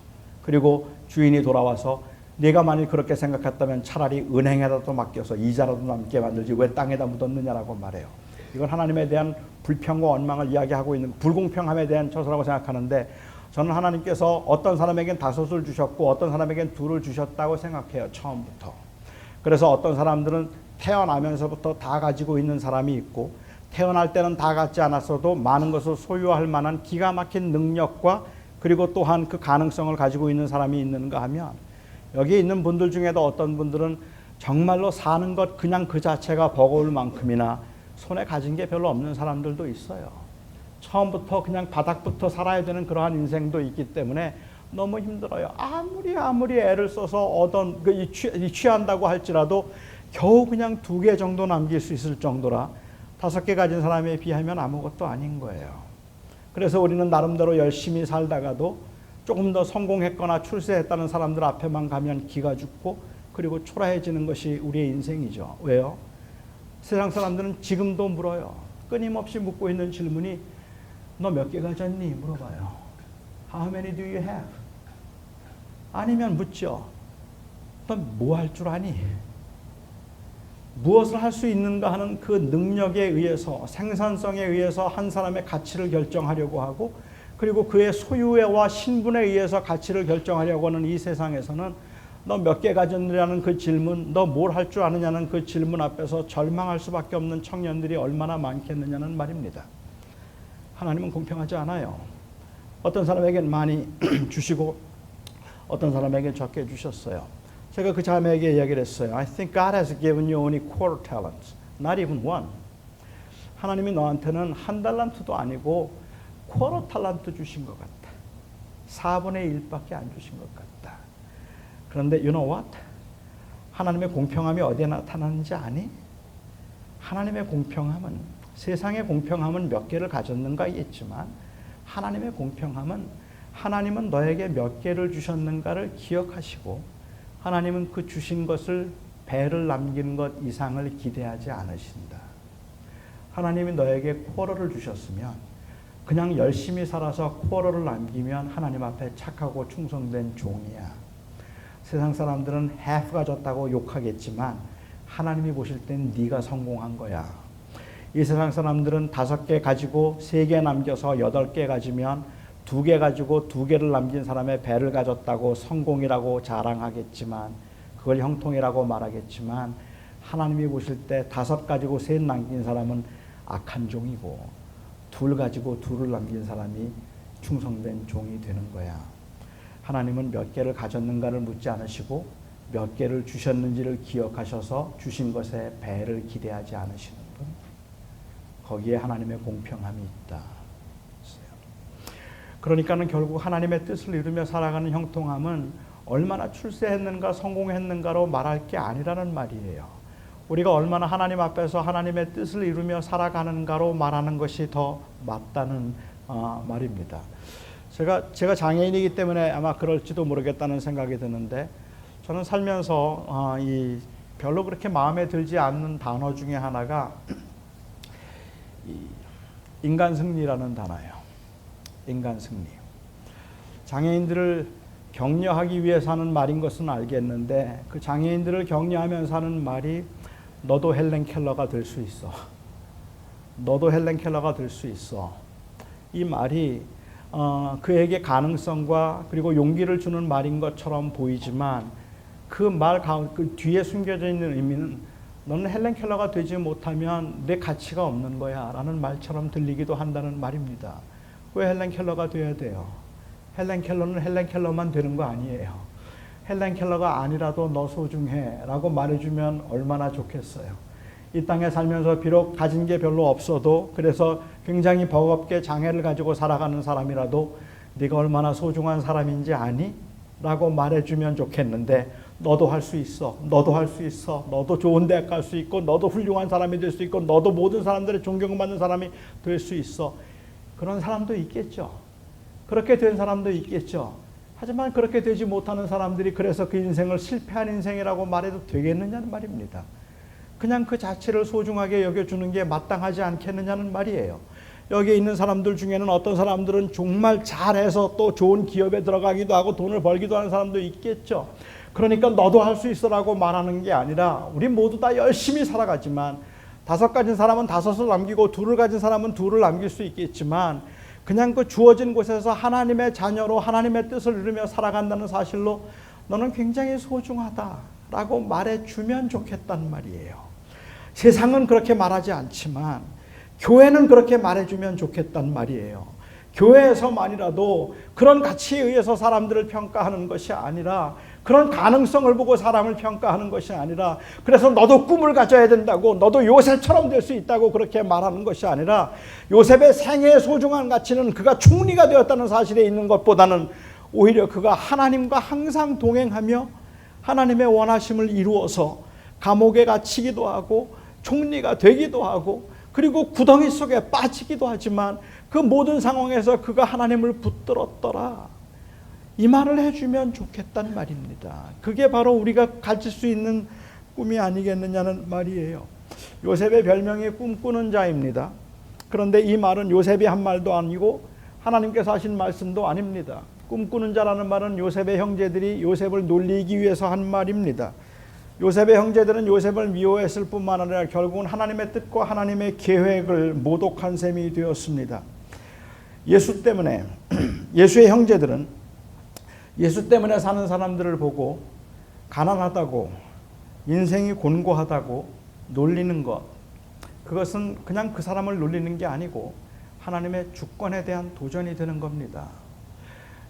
그리고 주인이 돌아와서 네가 만일 그렇게 생각했다면 차라리 은행에다도 맡겨서 이자라도 남게 만들지 왜 땅에다 묻었느냐라고 말해요. 이건 하나님에 대한 불평과 원망을 이야기하고 있는 불공평함에 대한 처소라고 생각하는데 저는 하나님께서 어떤 사람에겐 5을 주셨고 어떤 사람에겐 2를 주셨다고 생각해요. 처음부터. 그래서 어떤 사람들은 태어나면서부터 다 가지고 있는 사람이 있고 태어날 때는 다 갖지 않았어도 많은 것을 소유할 만한 기가 막힌 능력과 그리고 또한 그 가능성을 가지고 있는 사람이 있는가 하면 여기 있는 분들 중에도 어떤 분들은 정말로 사는 것 그냥 그 자체가 버거울 만큼이나 손에 가진 게 별로 없는 사람들도 있어요. 처음부터 그냥 바닥부터 살아야 되는 그러한 인생도 있기 때문에 너무 힘들어요. 아무리 애를 써서 취한다고 할지라도 겨우 그냥 2개 정도 남길 수 있을 정도라 5개 가진 사람에 비하면 아무것도 아닌 거예요. 그래서 우리는 나름대로 열심히 살다가도 조금 더 성공했거나 출세했다는 사람들 앞에만 가면 기가 죽고 그리고 초라해지는 것이 우리의 인생이죠. 왜요? 세상 사람들은 지금도 물어요. 끊임없이 묻고 있는 질문이 너 몇 개 가졌니? 물어봐요. How many do you have? 아니면 묻죠. 너 뭐 할 줄 아니? 무엇을 할 수 있는가 하는 그 능력에 의해서 생산성에 의해서 한 사람의 가치를 결정하려고 하고 그리고 그의 소유와 신분에 의해서 가치를 결정하려고 하는 이 세상에서는 너 몇 개 가졌느냐는 그 질문, 너 뭘 할 줄 아느냐는 그 질문 앞에서 절망할 수밖에 없는 청년들이 얼마나 많겠느냐는 말입니다. 하나님은 공평하지 않아요. 어떤 사람에겐 많이 주시고 어떤 사람에겐 적게 주셨어요. 제가 그 자매에게 이야기를 했어요. I think God has given you only quarter talents, not even one. 하나님이 너한테는 1달란트도 아니고 쿼터 탈란트 주신 것 같다. 4분의 1밖에 안 주신 것 같다. 그런데 you know what? 하나님의 공평함이 어디에 나타나는지 아니? 하나님의 공평함은 세상의 공평함은 몇 개를 가졌는가 있지만 하나님의 공평함은 하나님은 너에게 몇 개를 주셨는가를 기억하시고 하나님은 그 주신 것을 배를 남기는 것 이상을 기대하지 않으신다. 하나님이 너에게 쿼러를 주셨으면 그냥 열심히 살아서 쿼러를 남기면 하나님 앞에 착하고 충성된 종이야. 세상 사람들은 half가 졌다고 욕하겠지만 하나님이 보실 땐 네가 성공한 거야. 이 세상 사람들은 5개 가지고 3개 남겨서 8개 가지면 2개 가지고 2개를 남긴 사람의 배를 가졌다고 성공이라고 자랑하겠지만 그걸 형통이라고 말하겠지만 하나님이 보실 때 5 가지고 3 남긴 사람은 악한 종이고 2 가지고 2를 남긴 사람이 충성된 종이 되는 거야. 하나님은 몇 개를 가졌는가를 묻지 않으시고 몇 개를 주셨는지를 기억하셔서 주신 것에 배를 기대하지 않으시는 분. 거기에 하나님의 공평함이 있다. 그러니까는 결국 하나님의 뜻을 이루며 살아가는 형통함은 얼마나 출세했는가 성공했는가로 말할 게 아니라는 말이에요. 우리가 얼마나 하나님 앞에서 하나님의 뜻을 이루며 살아가는가로 말하는 것이 더 맞다는 말입니다. 제가 장애인이기 때문에 아마 그럴지도 모르겠다는 생각이 드는데 저는 살면서 별로 그렇게 마음에 들지 않는 단어 중에 하나가 인간 승리라는 단어예요. 인간 승리. 장애인들을 격려하기 위해서 하는 말인 것은 알겠는데 그 장애인들을 격려하면서 하는 말이 너도 헬렌 켈러가 될 수 있어. 너도 헬렌 켈러가 될 수 있어. 이 말이 그에게 가능성과 그리고 용기를 주는 말인 것처럼 보이지만 그 뒤에 숨겨져 있는 의미는 너는 헬렌 켈러가 되지 못하면 내 가치가 없는 거야 라는 말처럼 들리기도 한다는 말입니다. 왜 헬렌 켈러가 돼야 돼요? 헬렌 켈러는 헬렌 켈러만 되는 거 아니에요. 헬렌 켈러가 아니라도 너 소중해 라고 말해주면 얼마나 좋겠어요. 이 땅에 살면서 비록 가진 게 별로 없어도 그래서 굉장히 버겁게 장애를 가지고 살아가는 사람이라도 네가 얼마나 소중한 사람인지 아니? 라고 말해주면 좋겠는데 너도 할 수 있어. 너도 할 수 있어. 너도 좋은 대학 갈 수 있고 너도 훌륭한 사람이 될 수 있고 너도 모든 사람들의 존경받는 사람이 될 수 있어. 그런 사람도 있겠죠. 그렇게 된 사람도 있겠죠. 하지만 그렇게 되지 못하는 사람들이 그래서 그 인생을 실패한 인생이라고 말해도 되겠느냐는 말입니다. 그냥 그 자체를 소중하게 여겨주는 게 마땅하지 않겠느냐는 말이에요. 여기 있는 사람들 중에는 어떤 사람들은 정말 잘해서 또 좋은 기업에 들어가기도 하고 돈을 벌기도 하는 사람도 있겠죠. 그러니까 너도 할 수 있어라고 말하는 게 아니라 우리 모두 다 열심히 살아가지만 5 가진 사람은 5을 남기고 2를 가진 사람은 2를 남길 수 있겠지만 그냥 그 주어진 곳에서 하나님의 자녀로 하나님의 뜻을 이루며 살아간다는 사실로 너는 굉장히 소중하다라고 말해주면 좋겠단 말이에요. 세상은 그렇게 말하지 않지만 교회는 그렇게 말해주면 좋겠단 말이에요. 교회에서만이라도 그런 가치에 의해서 사람들을 평가하는 것이 아니라 그런 가능성을 보고 사람을 평가하는 것이 아니라 그래서 너도 꿈을 가져야 된다고 너도 요셉처럼 될 수 있다고 그렇게 말하는 것이 아니라 요셉의 생애의 소중한 가치는 그가 총리가 되었다는 사실에 있는 것보다는 오히려 그가 하나님과 항상 동행하며 하나님의 원하심을 이루어서 감옥에 갇히기도 하고 총리가 되기도 하고 그리고 구덩이 속에 빠지기도 하지만 그 모든 상황에서 그가 하나님을 붙들었더라. 이 말을 해주면 좋겠단 말입니다. 그게 바로 우리가 가질 수 있는 꿈이 아니겠느냐는 말이에요. 요셉의 별명이 꿈꾸는 자입니다. 그런데 이 말은 요셉이 한 말도 아니고 하나님께서 하신 말씀도 아닙니다. 꿈꾸는 자라는 말은 요셉의 형제들이 요셉을 놀리기 위해서 한 말입니다. 요셉의 형제들은 요셉을 미워했을 뿐만 아니라 결국은 하나님의 뜻과 하나님의 계획을 모독한 셈이 되었습니다. 예수 때문에 예수의 형제들은 예수 때문에 사는 사람들을 보고 가난하다고 인생이 곤고하다고 놀리는 것, 그것은 그냥 그 사람을 놀리는 게 아니고 하나님의 주권에 대한 도전이 되는 겁니다.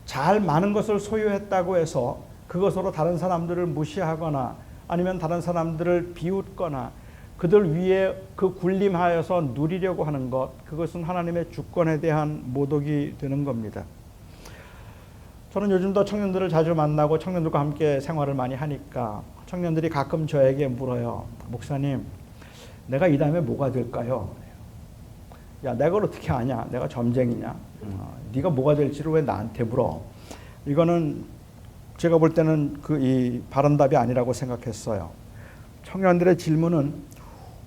잘 많은 것을 소유했다고 해서 그것으로 다른 사람들을 무시하거나 아니면 다른 사람들을 비웃거나 그들 위에 그 군림하여서 누리려고 하는 것, 그것은 하나님의 주권에 대한 모독이 되는 겁니다. 저는 요즘도 청년들을 자주 만나고 청년들과 함께 생활을 많이 하니까 청년들이 가끔 저에게 물어요. 목사님, 내가 이 다음에 뭐가 될까요? 야, 내가 어떻게 아냐? 내가 점쟁이냐? 네가 뭐가 될지를 왜 나한테 물어? 이거는 제가 볼 때는 이 바른 답이 아니라고 생각했어요. 청년들의 질문은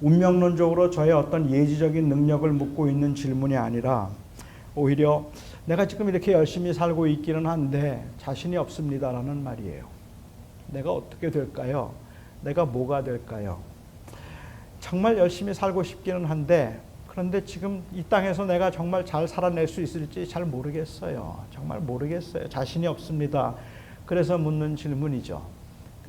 운명론적으로 저의 어떤 예지적인 능력을 묻고 있는 질문이 아니라 오히려 내가 지금 이렇게 열심히 살고 있기는 한데 자신이 없습니다라는 말이에요. 내가 어떻게 될까요? 내가 뭐가 될까요? 정말 열심히 살고 싶기는 한데 그런데 지금 이 땅에서 내가 정말 잘 살아낼 수 있을지 잘 모르겠어요. 정말 모르겠어요. 자신이 없습니다. 그래서 묻는 질문이죠.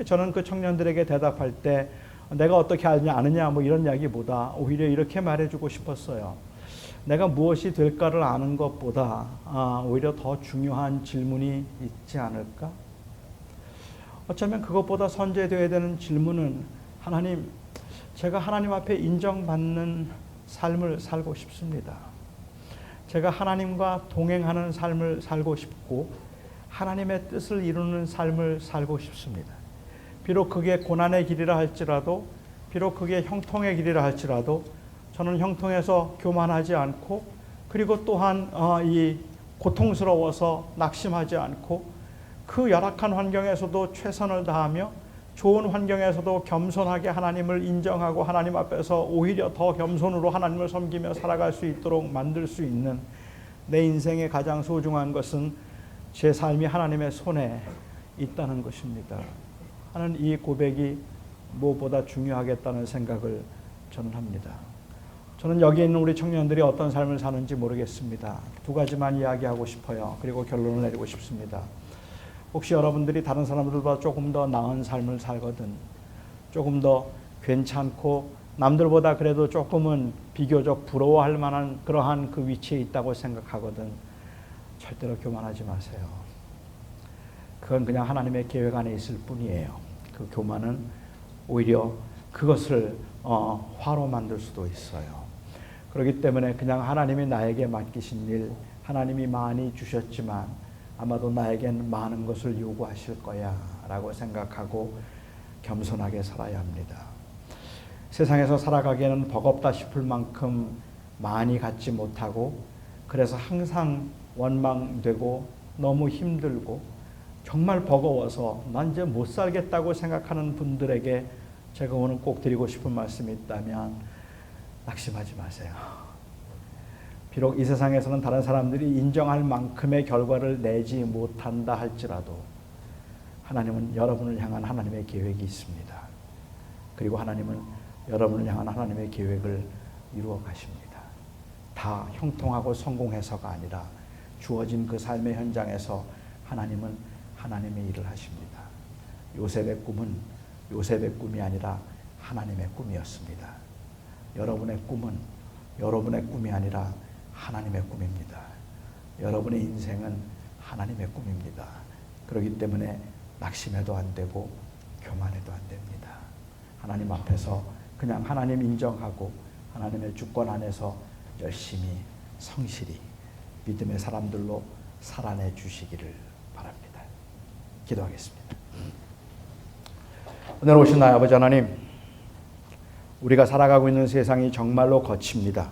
저는 그 청년들에게 대답할 때 내가 어떻게 아느냐 뭐 이런 이야기보다 오히려 이렇게 말해주고 싶었어요. 내가 무엇이 될까를 아는 것보다 오히려 더 중요한 질문이 있지 않을까? 어쩌면 그것보다 선제되어야 되는 질문은 하나님, 제가 하나님 앞에 인정받는 삶을 살고 싶습니다. 제가 하나님과 동행하는 삶을 살고 싶고 하나님의 뜻을 이루는 삶을 살고 싶습니다. 비록 그게 고난의 길이라 할지라도, 비록 그게 형통의 길이라 할지라도 저는 형통에서 교만하지 않고 그리고 또한 이 고통스러워서 낙심하지 않고 그 열악한 환경에서도 최선을 다하며 좋은 환경에서도 겸손하게 하나님을 인정하고 하나님 앞에서 오히려 더 겸손으로 하나님을 섬기며 살아갈 수 있도록 만들 수 있는 내 인생의 가장 소중한 것은 제 삶이 하나님의 손에 있다는 것입니다. 하는 이 고백이 무엇보다 중요하겠다는 생각을 저는 합니다. 저는 여기 있는 우리 청년들이 어떤 삶을 사는지 모르겠습니다. 두 가지만 이야기하고 싶어요. 그리고 결론을 내리고 싶습니다. 혹시 여러분들이 다른 사람들보다 조금 더 나은 삶을 살거든, 조금 더 괜찮고 남들보다 그래도 조금은 비교적 부러워할 만한 그러한 그 위치에 있다고 생각하거든, 절대로 교만하지 마세요. 그건 그냥 하나님의 계획 안에 있을 뿐이에요. 그 교만은 오히려 그것을 화로 만들 수도 있어요. 그렇기 때문에 그냥 하나님이 나에게 맡기신 일, 하나님이 많이 주셨지만 아마도 나에겐 많은 것을 요구하실 거야 라고 생각하고 겸손하게 살아야 합니다. 세상에서 살아가기에는 버겁다 싶을 만큼 많이 갖지 못하고 그래서 항상 원망되고 너무 힘들고 정말 버거워서 난 이제 못 살겠다고 생각하는 분들에게 제가 오늘 꼭 드리고 싶은 말씀이 있다면 낙심하지 마세요. 비록 이 세상에서는 다른 사람들이 인정할 만큼의 결과를 내지 못한다 할지라도 하나님은 여러분을 향한 하나님의 계획이 있습니다. 그리고 하나님은 여러분을 향한 하나님의 계획을 이루어 가십니다. 다 형통하고 성공해서가 아니라 주어진 그 삶의 현장에서 하나님은 하나님의 일을 하십니다. 요셉의 꿈은 요셉의 꿈이 아니라 하나님의 꿈이었습니다. 여러분의 꿈은 여러분의 꿈이 아니라 하나님의 꿈입니다. 여러분의 인생은 하나님의 꿈입니다. 그렇기 때문에 낙심해도 안 되고 교만해도 안 됩니다. 하나님 앞에서 그냥 하나님 인정하고 하나님의 주권 안에서 열심히 성실히 믿음의 사람들로 살아내 주시기를 바랍니다. 기도하겠습니다. 오늘 오신 나의 아버지 하나님, 우리가 살아가고 있는 세상이 정말로 거칩니다.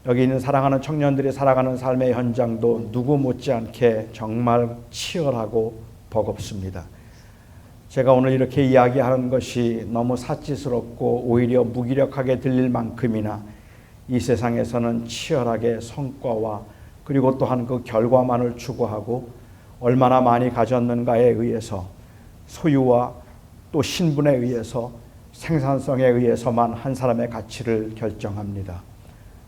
여기 있는 사랑하는 청년들이 살아가는 삶의 현장도 누구 못지않게 정말 치열하고 버겁습니다. 제가 오늘 이렇게 이야기하는 것이 너무 사치스럽고 오히려 무기력하게 들릴 만큼이나 이 세상에서는 치열하게 성과와 그리고 또한 그 결과만을 추구하고 얼마나 많이 가졌는가에 의해서 소유와 또 신분에 의해서 생산성에 의해서만 한 사람의 가치를 결정합니다.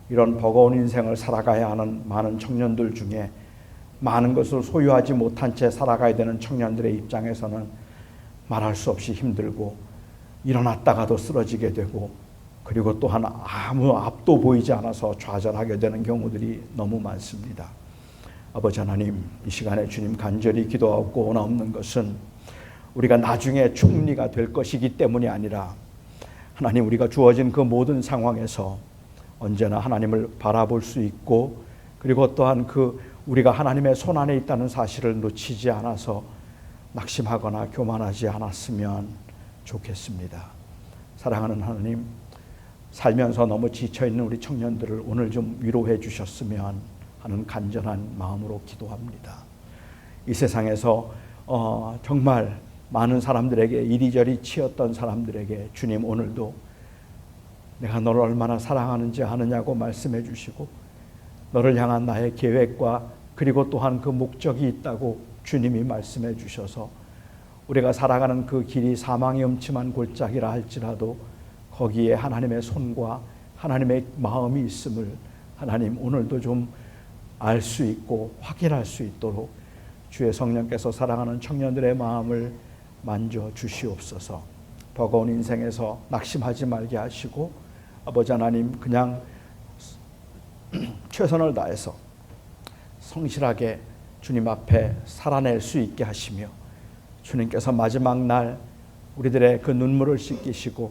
이런 버거운 인생을 살아가야 하는 많은 청년들 중에 많은 것을 소유하지 못한 채 살아가야 되는 청년들의 입장에서는 말할 수 없이 힘들고 일어났다가도 쓰러지게 되고 그리고 또한 아무 앞도 보이지 않아서 좌절하게 되는 경우들이 너무 많습니다. 아버지 하나님, 이 시간에 주님 간절히 기도하고 원하옵는 것은 우리가 나중에 총리가 될 것이기 때문이 아니라 하나님, 우리가 주어진 그 모든 상황에서 언제나 하나님을 바라볼 수 있고 그리고 또한 우리가 하나님의 손 안에 있다는 사실을 놓치지 않아서 낙심하거나 교만하지 않았으면 좋겠습니다. 사랑하는 하나님, 살면서 너무 지쳐있는 우리 청년들을 오늘 좀 위로해 주셨으면 하는 간절한 마음으로 기도합니다. 이 세상에서 정말 많은 사람들에게 이리저리 치였던 사람들에게 주님 오늘도 내가 너를 얼마나 사랑하는지 아느냐고 말씀해 주시고 너를 향한 나의 계획과 그리고 또한 그 목적이 있다고 주님이 말씀해 주셔서 우리가 살아가는 그 길이 사망의 음침한 골짜기라 할지라도 거기에 하나님의 손과 하나님의 마음이 있음을 하나님 오늘도 좀 알 수 있고 확인할 수 있도록 주의 성령께서 사랑하는 청년들의 마음을 만져 주시옵소서. 버거운 인생에서 낙심하지 말게 하시고 아버지 하나님 그냥 최선을 다해서 성실하게 주님 앞에 살아낼 수 있게 하시며 주님께서 마지막 날 우리들의 그 눈물을 씻기시고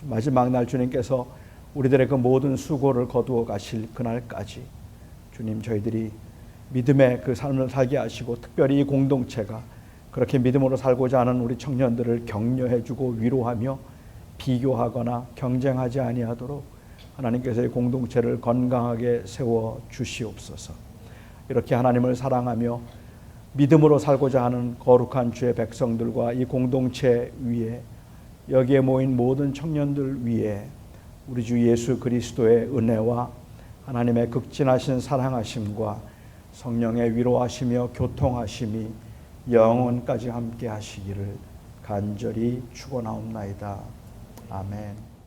마지막 날 주님께서 우리들의 그 모든 수고를 거두어 가실 그날까지 주님 저희들이 믿음의 그 삶을 살게 하시고 특별히 이 공동체가 그렇게 믿음으로 살고자 하는 우리 청년들을 격려해주고 위로하며 비교하거나 경쟁하지 아니하도록 하나님께서 이 공동체를 건강하게 세워 주시옵소서. 이렇게 하나님을 사랑하며 믿음으로 살고자 하는 거룩한 주의 백성들과 이 공동체 위에 여기에 모인 모든 청년들 위에 우리 주 예수 그리스도의 은혜와 하나님의 극진하신 사랑하심과 성령의 위로하시며 교통하심이 영원까지 함께 하시기를 간절히 축원하옵나이다. 아멘.